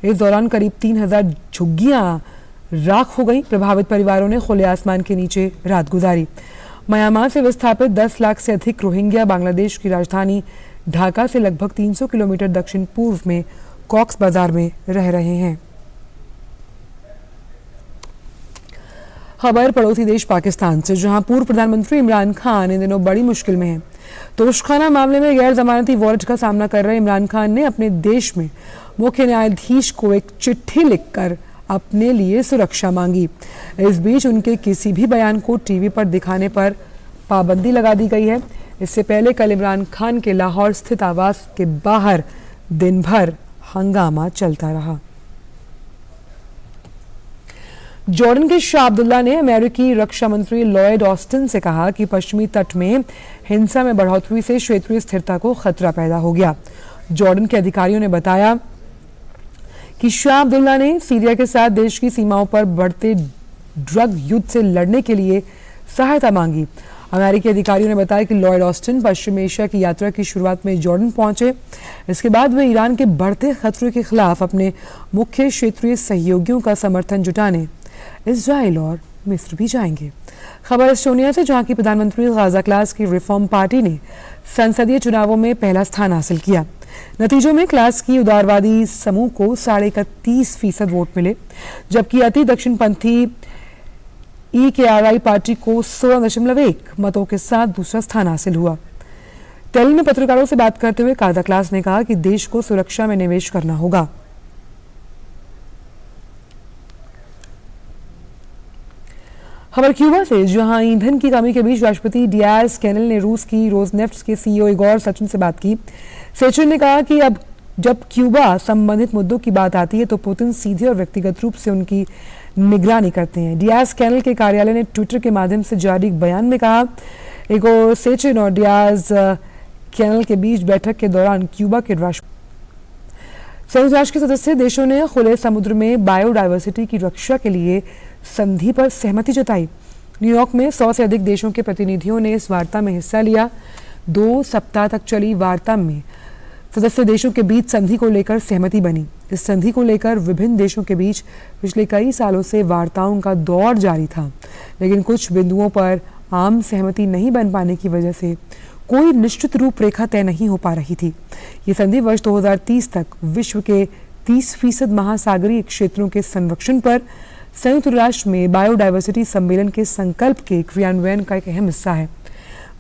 इस दौरान करीब 3000 झुग्गियां राख हो गई। प्रभावित परिवारों ने खुले आसमान के नीचे रात गुजारी। म्यांमार से विस्थापित 10 लाख से अधिक रोहिंग्या बांग्लादेश की राजधानी ढाका से लगभग 300 किलोमीटर दक्षिण पूर्व में कॉक्स बाजार में रह रहे हैं। खबर पड़ोसी देश पाकिस्तान से, जहां पूर्व प्रधानमंत्री इमरान खान इन दिनों बड़ी मुश्किल में हैं। तोशखाना मामले में गैर जमानती वारंट का सामना कर रहे इमरान खान ने अपने देश में मुख्य न्यायाधीश को एक चिट्ठी लिखकर अपने लिए सुरक्षा मांगी। इस बीच उनके किसी भी बयान को टीवी पर दिखाने पर पाबंदी लगा दी गई है। इससे पहले कल इमरान खान के लाहौर स्थित आवास के बाहर दिन भर हंगामा चलता रहा। जॉर्डन के शाह अब्दुल्ला ने अमेरिकी रक्षा मंत्री लॉयड ऑस्टिन से कहा कि पश्चिमी तट में हिंसा में बढ़ोतरी से क्षेत्रीय स्थिरता को खतरा पैदा हो गया। जॉर्डन के अधिकारियों ने बताया कि शाह अब्दुल्ला ने सीरिया के साथ देश की सीमाओं पर बढ़ते ड्रग युद्ध से लड़ने के लिए सहायता मांगी। अमेरिकी अधिकारियों ने बताया कि लॉयड ऑस्टिन पश्चिम एशिया की यात्रा की शुरुआत में जॉर्डन पहुंचे। इसके बाद वे ईरान के बढ़ते खतरे के खिलाफ अपने मुख्य क्षेत्रीय सहयोगियों का समर्थन जुटाने इजराइल और मिस्र भी जाएंगे। खबर एस्टोनिया से, जहां की प्रधानमंत्री गाजा क्लास की रिफॉर्म पार्टी ने संसदीय चुनावों में पहला स्थान हासिल किया। नतीजों में क्लास की उदारवादी समूह को 31.5% वोट मिले, जबकि अति दक्षिणपंथी EKRI पार्टी को 16.1 मतों के साथ दूसरा स्थान हासिल हुआ। दिल्ली में पत्रकारों से बात करते हुए काजा क्लास ने कहा कि देश को सुरक्षा में निवेश करना होगा। खबर क्यूबा से, जहां ईंधन की कमी के बीच राष्ट्रपति डियाज कैनल ने रूस की रोजनेफ्ट के सीईओ इगोर सेचिन से बात की। सेचिन ने कहा कि अब जब क्यूबा संबंधित मुद्दों की बात आती है तो पुतिन सीधे और व्यक्तिगत रूप से उनकी निगरानी करते हैं। डियाज कैनल के कार्यालय ने ट्विटर के माध्यम से जारी एक बयान में कहा, इगोर सेचिन और डियाज कैनल के बीच बैठक के दौरान क्यूबा के संयुक्त राष्ट्र के सदस्य देशों ने खुले समुद्र में बायोडायवर्सिटी की रक्षा के लिए संधि पर सहमति जताई। न्यूयॉर्क में 100 से अधिक देशों के प्रतिनिधियों ने इस वार्ता में हिस्सा लिया। 2 सप्ताह तक चली वार्ता में सदस्य देशों के बीच संधि को लेकर सहमति बनी। इस संधि को लेकर विभिन्न देशों के बीच पिछले कई सालों से वार्ताओं का दौर जारी था, लेकिन कुछ बिंदुओं पर आम सहमति नहीं बन पाने की वजह से कोई निश्चित रूपरेखा तय नहीं हो पा रही थी। ये संधि वर्ष 2030 तक विश्व के 30% महासागरीय क्षेत्रों के संरक्षण पर संयुक्त राष्ट्र में बायोडायवर्सिटी सम्मेलन के संकल्प के क्रियान्वयन का एक अहम हिस्सा है।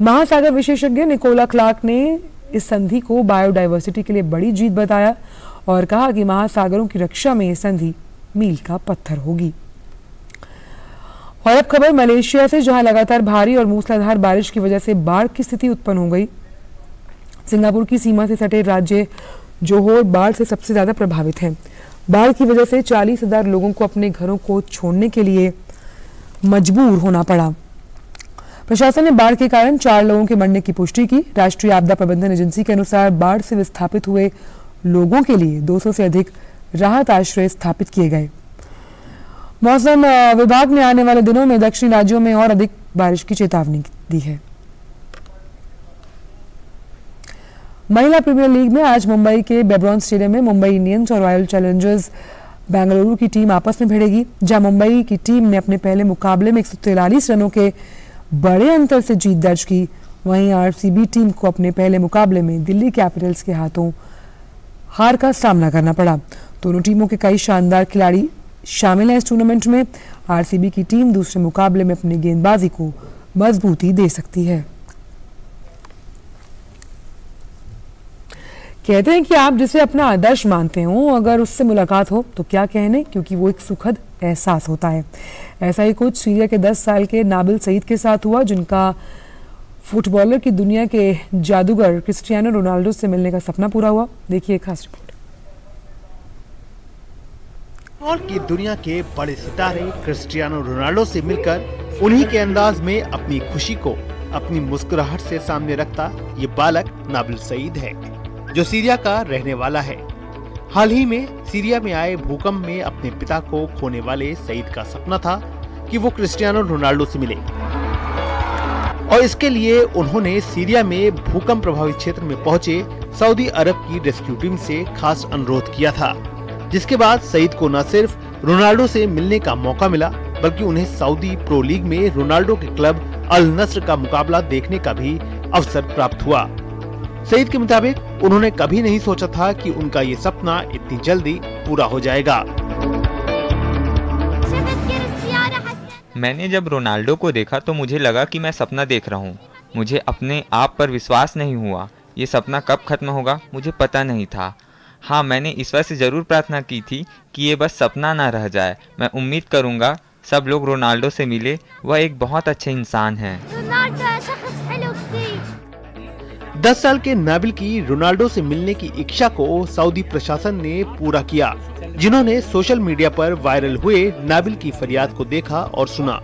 महासागर विशेषज्ञ निकोला क्लार्क ने इस संधि को बायोडायवर्सिटी के लिए बड़ी जीत बताया और कहा कि महासागरों की रक्षा में यह संधि मील का पत्थर होगी। और अब खबर मलेशिया से, जहां लगातार भारी और मूसलाधार बारिश की वजह से बाढ़ की स्थिति उत्पन्न हो गई। सिंगापुर की सीमा से सटे राज्य जोहोर बाढ़ से सबसे ज्यादा प्रभावित है। बाढ़ की वजह से 40,000 लोगों को अपने घरों को छोड़ने के लिए मजबूर होना पड़ा। प्रशासन ने बाढ़ के कारण 4 लोगों के मरने की पुष्टि की। राष्ट्रीय आपदा प्रबंधन एजेंसी के अनुसार बाढ़ से विस्थापित हुए लोगों के लिए 200 से अधिक राहत आश्रय स्थापित किए गए। मौसम विभाग ने आने वाले दिनों में दक्षिणी राज्यों में और अधिक बारिश की चेतावनी दी है। महिला प्रीमियर लीग में आज मुंबई के बेब्रॉन स्टेडियम में मुंबई इंडियंस और रॉयल चैलेंजर्स बेंगलुरु की टीम आपस में भिड़ेगी। जहां मुंबई की टीम ने अपने पहले मुकाबले में 143 रनों के बड़े अंतर से जीत दर्ज की, वहीं आरसीबी टीम को अपने पहले मुकाबले में दिल्ली कैपिटल्स के हाथों हार का सामना करना पड़ा। दोनों टीमों के कई शानदार खिलाड़ी शामिल हैं इस टूर्नामेंट में। आरसीबी की टीम दूसरे मुकाबले में अपनी गेंदबाजी को मजबूती दे सकती है। कहते हैं कि आप जिसे अपना आदर्श मानते हो, अगर उससे मुलाकात हो तो क्या कहने, क्योंकि वो एक सुखद एहसास होता है। ऐसा ही कुछ सीरिया के 10 साल के नाबिल सईद के साथ हुआ, जिनका फुटबॉलर की दुनिया के जादूगर क्रिस्टियानो रोनाल्डो से मिलने का सपना पूरा हुआ। देखिए एक खास रिपोर्ट। फुटबॉल की दुनिया के बड़े सितारे क्रिस्टियानो रोनाल्डो से मिलकर उन्हीं के अंदाज में अपनी खुशी को अपनी मुस्कुराहट से सामने रखता ये बालक नाबिल सईद है, जो सीरिया का रहने वाला है। हाल ही में सीरिया में आए भूकंप में अपने पिता को खोने वाले सईद का सपना था कि वो क्रिस्टियानो रोनाल्डो से मिले, और इसके लिए उन्होंने सीरिया में भूकंप प्रभावित क्षेत्र में पहुंचे सऊदी अरब की रेस्क्यू टीम से खास अनुरोध किया था, जिसके बाद सईद को न सिर्फ रोनाल्डो से मिलने का मौका मिला, बल्कि उन्हें सऊदी प्रो लीग में रोनाल्डो के क्लब अल नस्र का मुकाबला देखने का भी अवसर प्राप्त हुआ। सईद के मुताबिक उन्होंने कभी नहीं सोचा था कि उनका ये सपना इतनी जल्दी पूरा हो जाएगा। मैंने जब रोनाल्डो को देखा तो मुझे लगा कि मैं सपना देख रहा हूँ। मुझे अपने आप पर विश्वास नहीं हुआ। ये सपना कब खत्म होगा मुझे पता नहीं था। हाँ, मैंने ईश्वर से जरूर प्रार्थना की थी कि ये बस सपना ना रह जाए। मैं उम्मीद करूँगा सब लोग रोनाल्डो से मिले, वह एक बहुत अच्छे इंसान हैं। 10 साल के नाबिल की रोनाल्डो से मिलने की इच्छा को सऊदी प्रशासन ने पूरा किया, जिन्होंने सोशल मीडिया पर वायरल हुए नाबिल की फरियाद को देखा और सुना।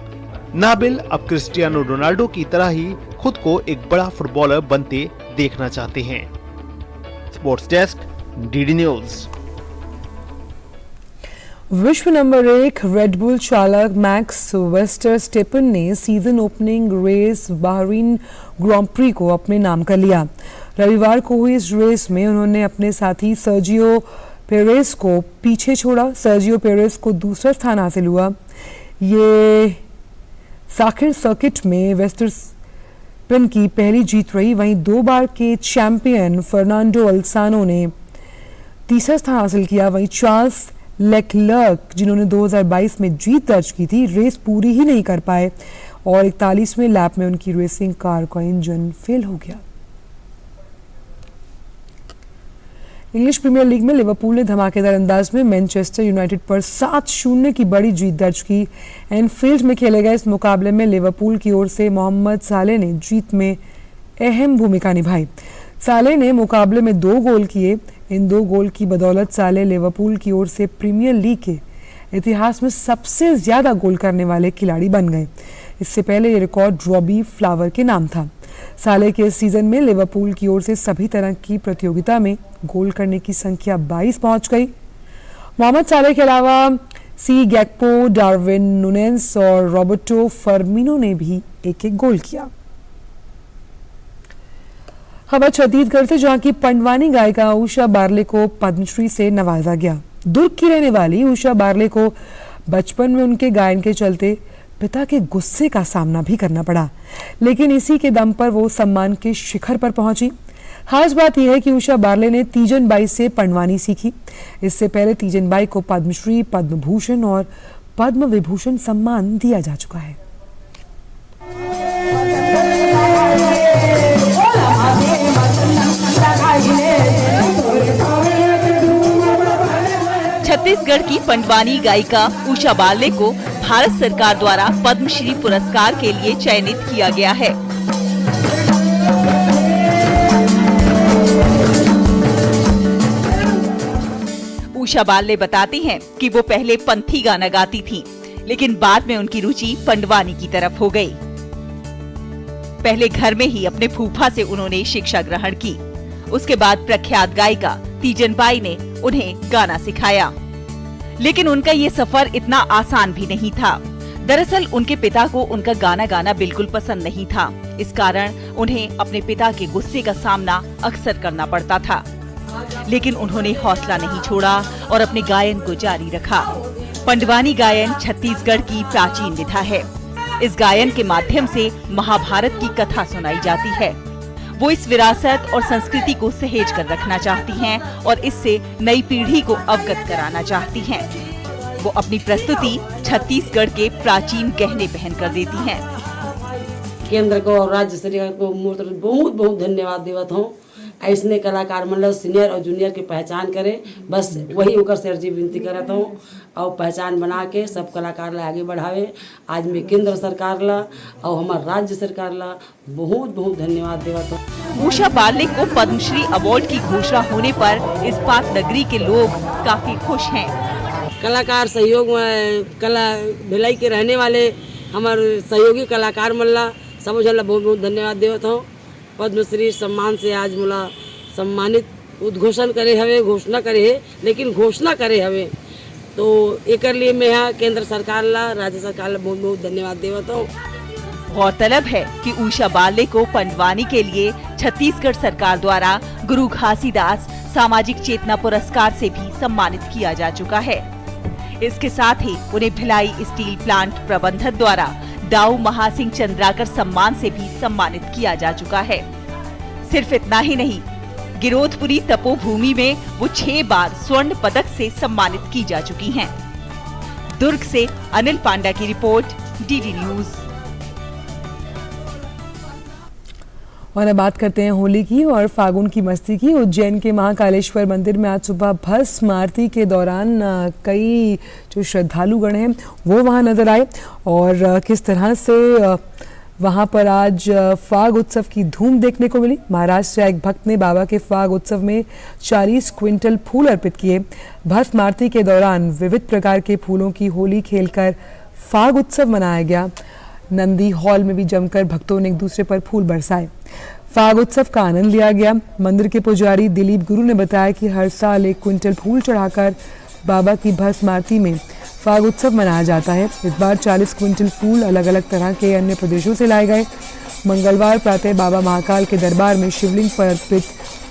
नाबिल अब क्रिस्टियानो रोनाल्डो की तरह ही खुद को एक बड़ा फुटबॉलर बनते देखना चाहते हैं। Sports desk, DD news. विश्व नंबर 1 रेडबुल चालक मैक्स वेस्टरस्टेपन ने season opening race Bahrain Grand Prix को अपने नाम कर लिया। रविवार को हुई इस रेस में उन्होंने अपने साथी सर्जियो पेरेस को पीछे छोड़ा। सर्जियो पेरेस को दूसरा स्थान हासिल हुआ। ये साखिर सर्किट में वेस्टरस्टेपन की पहली जीत रही। वहीं 2 बार के चैंपियन फर्नांडो अल्सानो ने तीसरा स्थान हासिल किया। वहीं चार्ल्स लेक्लर्क, जिन्होंने 2022 में जीत दर्ज की थी, रेस पूरी ही नहीं कर पाए और 41वें लैप में उनकी रेसिंग कार का इंजन फेल हो गया। इंग्लिश प्रीमियर लीग में लिवरपूल ने धमाकेदार अंदाज में मैनचेस्टर यूनाइटेड पर 7-0 की बड़ी जीत दर्ज की। एनफील्ड में खेले गए इस मुकाबले में लिवरपूल की ओर से मोहम्मद साले ने जीत में अहम भूमिका निभाई। साले ने मुकाबले में 2 गोल किए। इन 2 गोल की बदौलत साले लिवरपूल की ओर से प्रीमियर लीग के इतिहास में सबसे ज्यादा गोल करने वाले खिलाड़ी बन गए। इससे पहले ये रिकॉर्ड रॉबी फ्लावर के नाम था। साले के इस सीजन में लिवरपूल की ओर से सभी तरह की प्रतियोगिता में गोल करने की संख्या 22 पहुंच गई। मोहम्मद साले के अलावा सी गैक्पो, डार्विन नुनेस और रॉबर्टो फर्मिनो ने भी एक-एक गोल किया। खबर छत्तीसगढ़ से, जहां की पंडवानी गायिका उषा बारले को पद्मश्री से नवाजा गया। दुर्ग की रहने वाली उषा बारले को बचपन में उनके गायन के चलते पिता के गुस्से का सामना भी करना पड़ा, लेकिन इसी के दम पर वो सम्मान के शिखर पर पहुंची। खास बात यह है कि उषा बारले ने तीजन बाई से पंडवानी सीखी। इससे पहले तीजन बाई को पद्मश्री, पद्म भूषण और पद्म विभूषण सम्मान दिया जा चुका है। छत्तीसगढ़ की पंडवानी गायिका उषा बारले को भारत सरकार द्वारा पद्मश्री पुरस्कार के लिए चयनित किया गया है। उषा बारले बताती हैं कि वो पहले पंथी गाना गाती थीं, लेकिन बाद में उनकी रुचि पंडवानी की तरफ हो गई। पहले घर में ही अपने फूफा से उन्होंने शिक्षा ग्रहण की। उसके बाद प्रख्यात गायिका तीजन बाई ने उन्हें गाना सिखाया, लेकिन उनका ये सफर इतना आसान भी नहीं था। दरअसल उनके पिता को उनका गाना गाना बिल्कुल पसंद नहीं था। इस कारण उन्हें अपने पिता के गुस्से का सामना अक्सर करना पड़ता था, लेकिन उन्होंने हौसला नहीं छोड़ा और अपने गायन को जारी रखा। पंडवानी गायन छत्तीसगढ़ की प्राचीन विधा है। इस गायन के माध्यम से महाभारत की कथा सुनाई जाती है। वो इस विरासत और संस्कृति को सहेज कर रखना चाहती हैं और इससे नई पीढ़ी को अवगत कराना चाहती हैं। वो अपनी प्रस्तुति छत्तीसगढ़ के प्राचीन गहने पहन कर देती हैं। केंद्र को और राज्य सरकार को बहुत बहुत धन्यवाद देवत हूँ। ऐसने कलाकार मतलब सीनियर और जूनियर की पहचान करे, बस वही ओकर से अर्जी विनती करत हूँ और पहचान बना के सब कलाकार ला आगे बढ़ावे। आज मैं केंद्र सरकार ला और हमारे राज्य सरकार ला बहुत बहुत धन्यवाद देवत हूँ। उषा बारले को पद्मश्री अवार्ड की घोषणा होने पर इस्पात नगरी के लोग काफी खुश हैं। कलाकार सहयोग में कला भिलाई के रहने वाले हमारे सहयोगी कलाकार मल्ला सब जला बहुत बहुत धन्यवाद देवत हूँ। पद्मश्री सम्मान से आज मुला सम्मानित उद्घोषण करे हवे, घोषणा करे है, लेकिन घोषणा करे हवे तो एक लिए मैं यहाँ केंद्र सरकार ला राज्य सरकार ला बहुत बहुत धन्यवाद देवत हूँ। गौरतलब है कि उषा बारले को पंडवानी के लिए छत्तीसगढ़ सरकार द्वारा गुरु घासीदास सामाजिक चेतना पुरस्कार से भी सम्मानित किया जा चुका है। इसके साथ ही उन्हें भिलाई स्टील प्लांट प्रबंधक द्वारा दाऊ महासिंह चंद्राकर सम्मान से भी सम्मानित किया जा चुका है। सिर्फ इतना ही नहीं, गिरोधपुरी तपोभूमि में वो 6 बार स्वर्ण पदक से सम्मानित की जा चुकी हैं। दुर्ग से अनिल पांडा की रिपोर्ट, डीडी न्यूज। और अब बात करते हैं होली की और फागुन की मस्ती की। उज्जैन के महाकालेश्वर मंदिर में आज सुबह भस्म आरती के दौरान कई जो श्रद्धालुगण हैं वो वहां नजर आए और किस तरह से वहां पर आज फाग उत्सव की धूम देखने को मिली। महाराष्ट्र से एक भक्त ने बाबा के फाग उत्सव में 40 क्विंटल फूल अर्पित किए। भस्म आरती के दौरान विविध प्रकार के फूलों की होली खेलकर फाग उत्सव मनाया गया। नंदी हॉल में भी जमकर भक्तों ने एक दूसरे पर फूल बरसाए। फाग उत्सव का आनंद लिया गया। मंदिर के पुजारी दिलीप गुरु ने बताया कि हर साल 1 क्विंटल फूल चढ़ाकर बाबा की भस्म आरती में फाग उत्सव मनाया जाता है। इस बार 40 क्विंटल फूल अलग अलग तरह के अन्य प्रदेशों से लाए गए। मंगलवार प्रातः बाबा महाकाल के दरबार में शिवलिंग पर अर्पित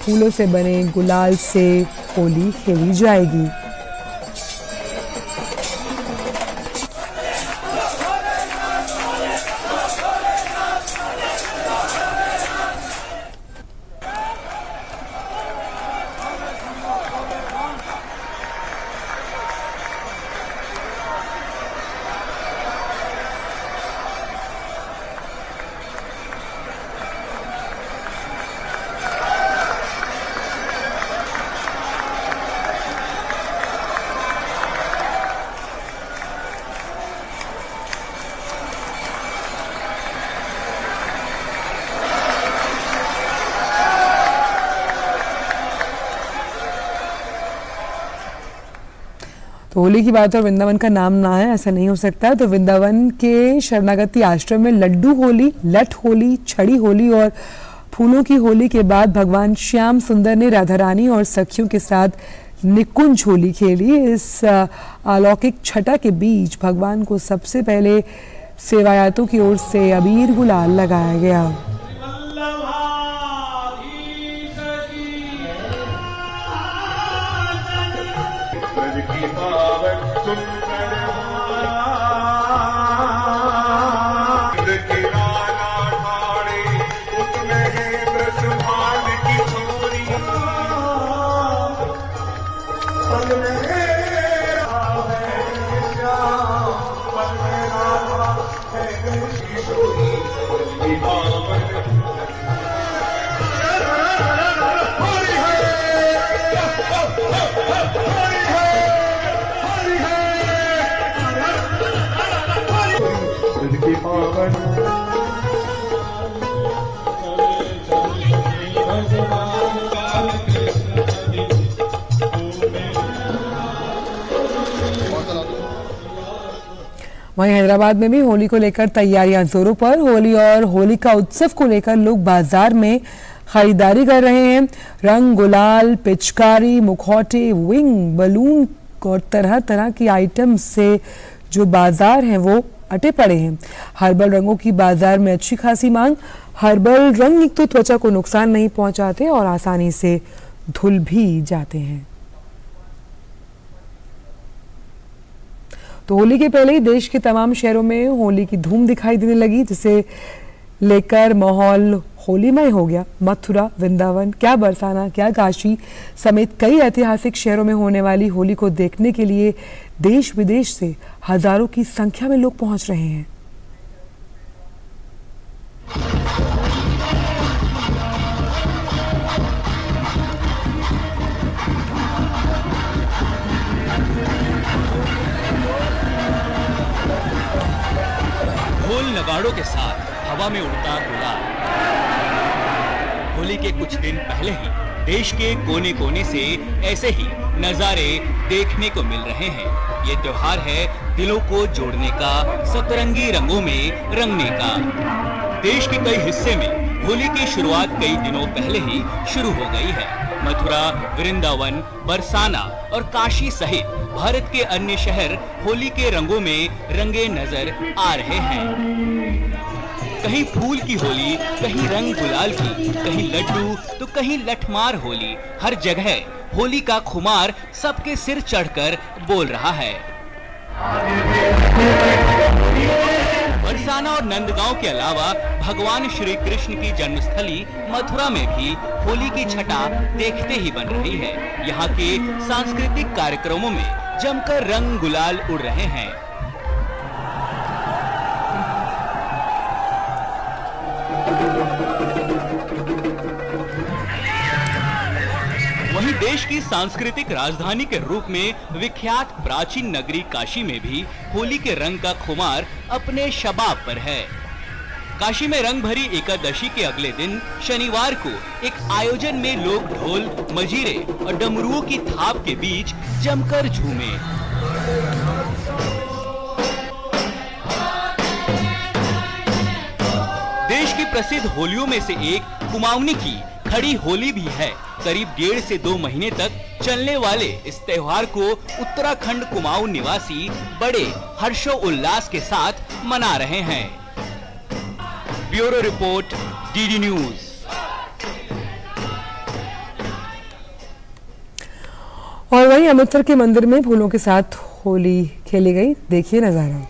फूलों से बने गुलाल से होली खेली जाएगी। तो होली की बात और वृंदावन का नाम ना है ऐसा नहीं हो सकता। तो वृंदावन के शरणागति आश्रम में लड्डू होली, लठ होली, छड़ी होली और फूलों की होली के बाद भगवान श्याम सुंदर ने राधा रानी और सखियों के साथ निकुंज होली खेली। इस अलौकिक छटा के बीच भगवान को सबसे पहले सेवायातों की ओर से अबीर गुलाल लगाया गया। वहीं हैदराबाद में भी होली को लेकर तैयारियां जोरों पर। होली और होली का उत्सव को लेकर लोग बाजार में खरीदारी कर रहे हैं। रंग, गुलाल, पिचकारी, मुखौटे, विंग, बलून और तरह तरह की आइटम से जो बाजार हैं वो अटे पड़े हैं। हर्बल रंगों की बाजार में अच्छी खासी मांग। हर्बल रंग एक तो त्वचा को नुकसान नहीं पहुंचाते और आसानी से धुल भी जाते हैं। तो होली के पहले ही देश के तमाम शहरों में होली की धूम दिखाई देने लगी, जिसे लेकर माहौल होलीमय हो गया। मथुरा, वृंदावन, क्या बरसाना, क्या काशी समेत कई ऐतिहासिक शहरों में होने वाली होली को देखने के लिए देश विदेश से हजारों की संख्या में लोग पहुंच रहे हैं। ढोल नगाड़ों के साथ हवा में उड़ता गुलाल। होली के कुछ दिन पहले ही देश के कोने कोने से ऐसे ही नजारे देखने को मिल रहे हैं। ये त्योहार है दिलों को जोड़ने का, सतरंगी रंगों में रंगने का। देश के कई हिस्से में होली की शुरुआत कई दिनों पहले ही शुरू हो गई है। मथुरा, वृंदावन, बरसाना और काशी सहित भारत के अन्य शहर होली के रंगों में रंगे नजर आ रहे हैं। कहीं फूल की होली, कहीं रंग गुलाल की, कहीं लड्डू तो कहीं लठमार होली। हर जगह होली का खुमार सबके सिर चढ़कर बोल रहा है। बरसाना और नंदगांव के अलावा भगवान श्री कृष्ण की जन्मस्थली मथुरा में भी होली की छटा देखते ही बन रही है। यहाँ के सांस्कृतिक कार्यक्रमों में जमकर रंग गुलाल उड़ रहे हैं। वहीं देश की सांस्कृतिक राजधानी के रूप में विख्यात प्राचीन नगरी काशी में भी होली के रंग का खुमार अपने शबाब पर है। काशी में रंग भरी एकादशी के अगले दिन शनिवार को एक आयोजन में लोग ढोल, मजीरे और डमरुओं की थाप के बीच जमकर झूमे। देश की प्रसिद्ध होलियों में से एक कुमाऊनी की खड़ी होली भी है। करीब 1.5 से 2 महीने तक चलने वाले इस त्योहार को उत्तराखंड कुमाऊं निवासी बड़े हर्षोल्लास के साथ मना रहे हैं। Bureau report, DD news. और वहीं अमृतसर के मंदिर में फूलों के साथ होली खेली गई, देखिए नजारा।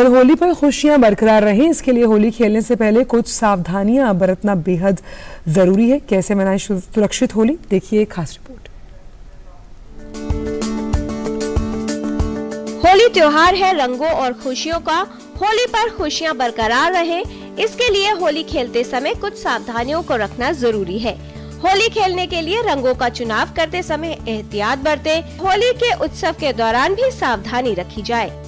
और होली पर खुशियां बरकरार रहें, इसके लिए होली खेलने से पहले कुछ सावधानियां बरतना बेहद जरूरी है। कैसे मनाएं सुरक्षित होली, देखिए एक खास रिपोर्ट। होली त्योहार है रंगों और खुशियों का। होली पर खुशियां बरकरार रहें, इसके लिए होली खेलते समय कुछ सावधानियों को रखना जरूरी है। होली खेलने के लिए रंगों का चुनाव करते समय एहतियात बरतें। होली के उत्सव के दौरान भी सावधानी रखी जाए।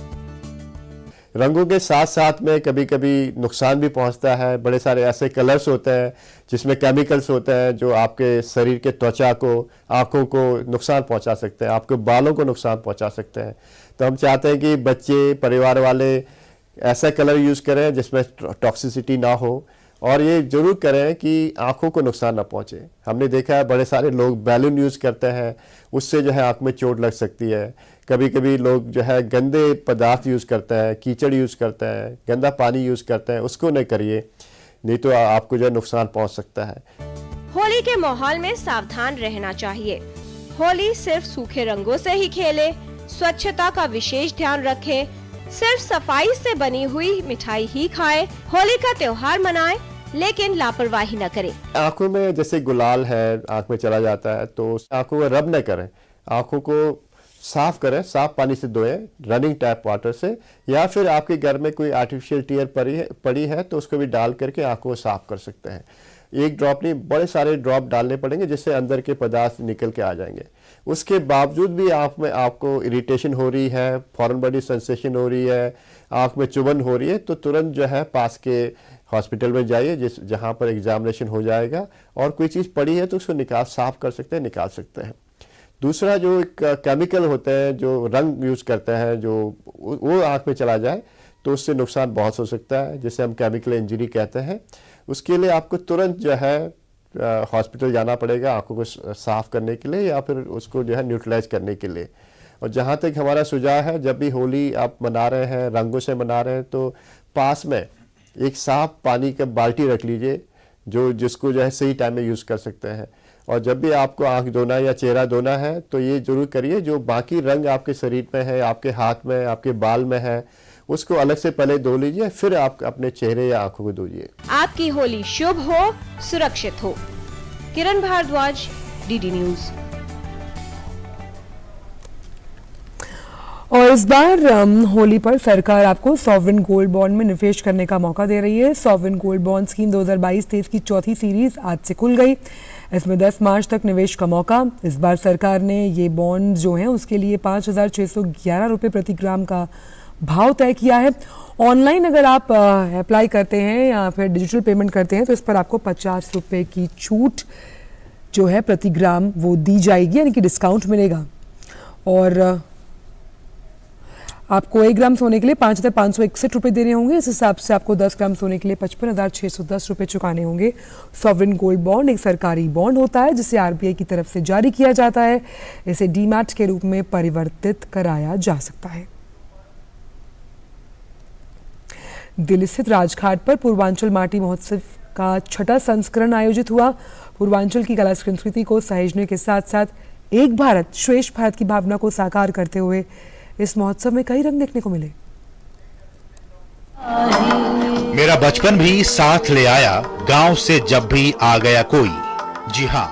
रंगों के साथ साथ में कभी कभी नुकसान भी पहुंचता है। बड़े सारे ऐसे कलर्स होते हैं जिसमें केमिकल्स होते हैं जो आपके शरीर के त्वचा को, आंखों को नुकसान पहुंचा सकते हैं, आपके बालों को नुकसान पहुंचा सकते हैं। तो हम चाहते हैं कि बच्चे, परिवार वाले ऐसा कलर यूज़ करें जिसमें टॉक्सिसिटी ना हो, और ये जरूर करें कि आंखों को नुकसान ना पहुंचे। हमने देखा है बड़े सारे लोग बैलून यूज़ करते हैं, उससे जो है आंख में चोट लग सकती है। कभी कभी लोग जो है गंदे पदार्थ यूज़ करते हैं, कीचड़ यूज़ करते हैं, गंदा पानी यूज़ करते हैं, उसको नहीं करिए, नहीं तो आपको जो है नुकसान पहुंच सकता है। होली के माहौल में सावधान रहना चाहिए। होली सिर्फ सूखे रंगों से ही खेले, स्वच्छता का विशेष ध्यान रखें, सिर्फ सफाई से बनी हुई मिठाई ही खाएं। होली का त्योहार मनाएं, लेकिन लापरवाही न करें। आंखों में जैसे गुलाल है, आंख में चला जाता है, तो आंखों को रब न करें, आंखों को साफ करें, साफ पानी से धोएं, रनिंग टैप वाटर से, या फिर आपके घर में कोई आर्टिफिशियल टीयर पड़ी है तो उसको भी डाल करके आंखों को साफ कर सकते हैं। एक ड्रॉप नहीं, बड़े सारे ड्रॉप डालने पड़ेंगे जिससे अंदर के पदार्थ निकल के आ जाएंगे। उसके बावजूद भी आंख में आपको इरिटेशन हो रही है, फॉरेन बॉडी सेंसेशन हो रही है, आंख में चुभन हो रही है, तो तुरंत जो है पास के हॉस्पिटल में जाइए जहां पर एग्जामिनेशन हो जाएगा, और कोई चीज़ पड़ी है तो उसको साफ कर सकते हैं, निकाल सकते हैं। दूसरा जो एक केमिकल होते हैं जो रंग यूज़ करते हैं, जो वो आंख में चला जाए तो उससे नुकसान बहुत हो सकता है, जिसे हम केमिकल इंजरी कहते हैं। उसके लिए आपको तुरंत जो है हॉस्पिटल जाना पड़ेगा आंखों को साफ करने के लिए, या फिर उसको जो है न्यूट्रलाइज करने के लिए। और जहाँ तक हमारा सुझाव है, जब भी होली आप मना रहे हैं, रंगों से मना रहे हैं, तो पास में एक साफ पानी का बाल्टी रख लीजिए जिसको जो है सही टाइम में यूज़ कर सकते हैं। और जब भी आपको आंख धोना या चेहरा धोना है तो ये जरूर करिए जो बाकी रंग आपके शरीर में है, आपके हाथ में, आपके बाल में है, उसको अलग से पहले धो लीजिए, फिर आप अपने चेहरे या आंखों को धोइए। आपकी होली शुभ हो, सुरक्षित हो। किरण भारद्वाज, डीडी न्यूज। और इस बार होली पर सरकार आपको सॉवरेन गोल्ड बॉन्ड में निवेश करने का मौका दे रही है। सॉवरेन गोल्ड बॉन्ड स्कीम 2022-23 की चौथी सीरीज आज से खुल गई। इसमें 10 मार्च तक निवेश का मौका। इस बार सरकार ने ये बॉन्ड जो हैं उसके लिए 5,611 रुपये प्रति ग्राम का भाव तय किया है। ऑनलाइन अगर आप अप्लाई करते हैं या फिर डिजिटल पेमेंट करते हैं तो इस पर आपको 50 रुपये की छूट जो है प्रति ग्राम वो दी जाएगी, यानी कि डिस्काउंट मिलेगा। और आपको 1 ग्राम सोने के लिए 5,561 रुपये देने होंगे। इस हिसाब से आपको 10 ग्राम सोने के लिए 55,610 रुपये चुकाने होंगे। सॉवरेन गोल्ड बॉन्ड एक सरकारी बॉन्ड होता है जिसे आरबीआई की तरफ से जारी किया जाता है। इसे डीमैट के रूप में परिवर्तित कराया जा सकता है। दिल्ली स्थित राजघाट पर पूर्वांचल माटी महोत्सव का 6ठा संस्करण आयोजित हुआ। पूर्वांचल की कला संस्कृति को सहेजने के साथ साथ एक भारत श्रेष्ठ भारत की भावना को साकार करते हुए इस महोत्सव में कई रंग देखने को मिले। मेरा बचपन भी साथ ले आया गांव से जब भी आ गया कोई। जी हाँ,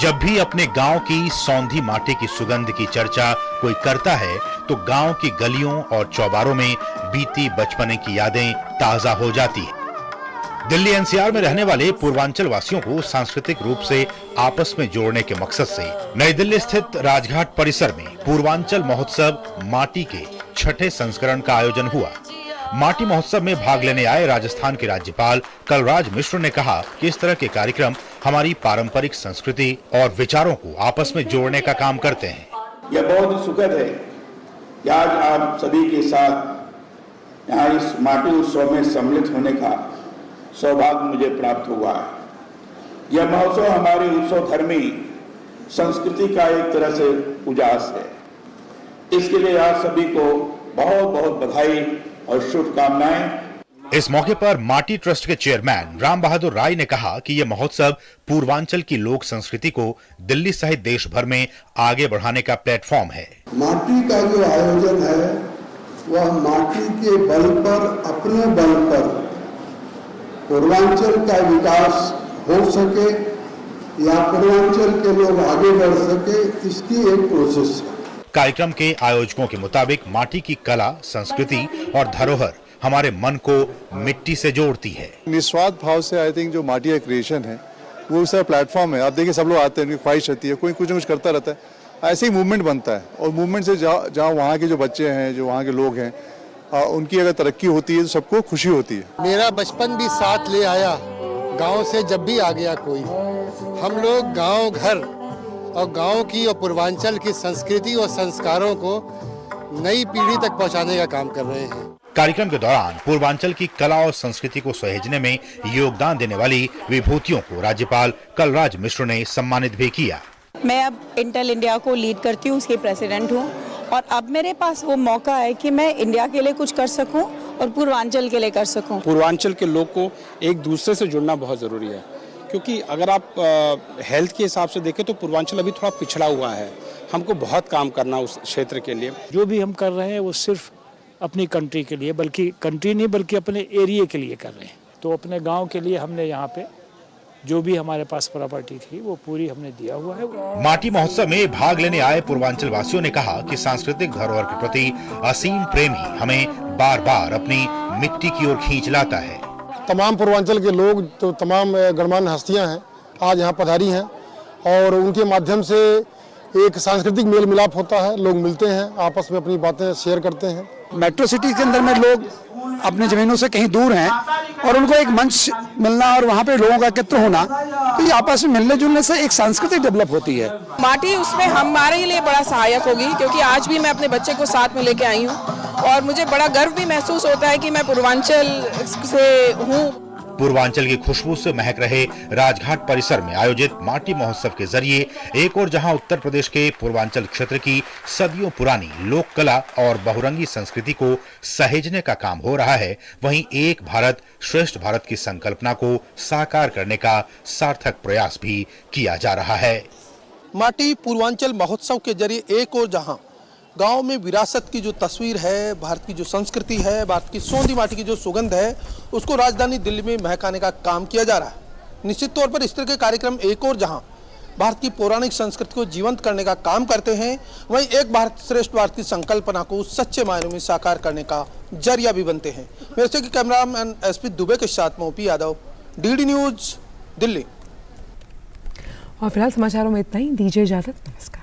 जब भी अपने गांव की सौंधी माटी की सुगंध की चर्चा कोई करता है तो गांव की गलियों और चौबारों में बीती बचपने की यादें ताजा हो जाती है। दिल्ली एनसीआर में रहने वाले पूर्वांचल वासियों को सांस्कृतिक रूप से आपस में जोड़ने के मकसद से नई दिल्ली स्थित राजघाट परिसर में पूर्वांचल महोत्सव माटी के 6ठे संस्करण का आयोजन हुआ। माटी महोत्सव में भाग लेने आए राजस्थान के राज्यपाल कलराज मिश्र ने कहा कि इस तरह के कार्यक्रम हमारी पारंपरिक संस्कृति और विचारों को आपस में जोड़ने का काम करते हैं। यह बहुत ही सुखद है कि आज आप सभी के साथ यहाँ इस माटी उत्सव में सम्मिलित होने का सौभाग्य मुझे प्राप्त हुआ है। यह महोत्सव हमारी उत्सव धर्मी संस्कृति का एक तरह से उजास है। इसके लिए आप सभी को बहुत बहुत बधाई और शुभकामनाएं। इस मौके पर माटी ट्रस्ट के चेयरमैन राम बहादुर राय ने कहा कि यह महोत्सव पूर्वांचल की लोक संस्कृति को दिल्ली सहित देश भर में आगे बढ़ाने का प्लेटफॉर्म है। माटी का जो आयोजन है वह माटी के बल पर, अपने बल पर पूर्वांचल का विकास हो सके या पूर्वांचल के लोग आगे बढ़ सके, इसकी एक प्रोसेस है। कार्यक्रम के आयोजकों के मुताबिक माटी की कला, संस्कृति और धरोहर हमारे मन को मिट्टी से जोड़ती है। निस्वार्थ भाव से आई थिंक जो माटी का क्रिएशन है वो उस प्लेटफॉर्म है। आप देखिए सब लोग आते हैं, उनकी ख्वाहिश रहती है, कोई कुछ न कुछ करता रहता है, ऐसे ही मूवमेंट बनता है। और मूवमेंट से जहाँ वहाँ के जो बच्चे हैं, जो वहाँ के लोग हैं, उनकी अगर तरक्की होती है तो सबको खुशी होती है। मेरा बचपन भी साथ ले आया गांव से जब भी आ गया कोई। हम लोग गांव घर और गांव की और पूर्वांचल की संस्कृति और संस्कारों को नई पीढ़ी तक पहुंचाने का काम कर रहे हैं। कार्यक्रम के दौरान पूर्वांचल की कला और संस्कृति को सहेजने में योगदान देने वाली विभूतियों को राज्यपाल कलराज मिश्र ने सम्मानित भी किया। मैं अब इंटेल इंडिया को लीड करती हूँ, उसके प्रेसिडेंट हूँ और अब मेरे पास वो मौका है कि मैं इंडिया के लिए कुछ कर सकूँ और पूर्वांचल के लिए कर सकूँ। पूर्वांचल के लोग को एक दूसरे से जुड़ना बहुत ज़रूरी है, क्योंकि अगर आप हेल्थ के हिसाब से देखें तो पूर्वांचल अभी थोड़ा पिछड़ा हुआ है। हमको बहुत काम करना उस क्षेत्र के लिए। जो भी हम कर रहे हैं वो सिर्फ अपनी कंट्री के लिए, बल्कि कंट्री नहीं बल्कि अपने एरिया के लिए कर रहे हैं। तो अपने गांव के लिए हमने यहाँ पे जो भी हमारे पास प्रॉपर्टी थी वो पूरी हमने दिया हुआ है। माटी महोत्सव में भाग लेने आए पूर्वांचल वासियों ने कहा कि सांस्कृतिक धरोहर के प्रति असीम प्रेम ही हमें बार बार अपनी मिट्टी की ओर खींच लाता है। तमाम पूर्वांचल के लोग, तो तमाम गणमान्य हस्तियां हैं, आज यहाँ पधारी हैं और उनके माध्यम से एक सांस्कृतिक मेल मिलाप होता है। लोग मिलते हैं, आपस में अपनी बातें शेयर करते हैं। मेट्रो सिटी के अंदर में लोग अपने जमीनों से कहीं दूर हैं और उनको एक मंच मिलना और वहाँ पे लोगों का एकत्र होना, तो ये आपस में मिलने जुलने से एक संस्कृति डेवलप होती है। माटी उसमें हमारे लिए बड़ा सहायक होगी, क्योंकि आज भी मैं अपने बच्चे को साथ में लेके आई हूँ और मुझे बड़ा गर्व भी महसूस होता है कि मैं पूर्वांचल से हूँ। पूर्वांचल की खुशबू से महक रहे राजघाट परिसर में आयोजित माटी महोत्सव के जरिए एक और जहां उत्तर प्रदेश के पूर्वांचल क्षेत्र की सदियों पुरानी लोक कला और बहुरंगी संस्कृति को सहेजने का काम हो रहा है, वहीं एक भारत श्रेष्ठ भारत की संकल्पना को साकार करने का सार्थक प्रयास भी किया जा रहा है। माटी पूर्वांचल महोत्सव के जरिए एक और जहां गांव में विरासत की जो तस्वीर है, भारत की जो संस्कृति है, भारत की सोंधी माटी की जो सुगंध है, उसको राजधानी दिल्ली में महकाने का काम किया जा रहा है। निश्चित तौर पर इस तरह के कार्यक्रम एक और जहां भारत की पौराणिक संस्कृति को जीवंत करने का काम करते हैं, वहीं एक भारत श्रेष्ठ भारत की संकल्पना को सच्चे मायनों में साकार करने का जरिया भी बनते हैं। मेरे से कैमरामैन एसपी दुबे के साथ मोपी यादव, डीडी न्यूज, दिल्ली। और फिलहाल समाचारों में इतना ही। दीजिए इजाजत, नमस्कार।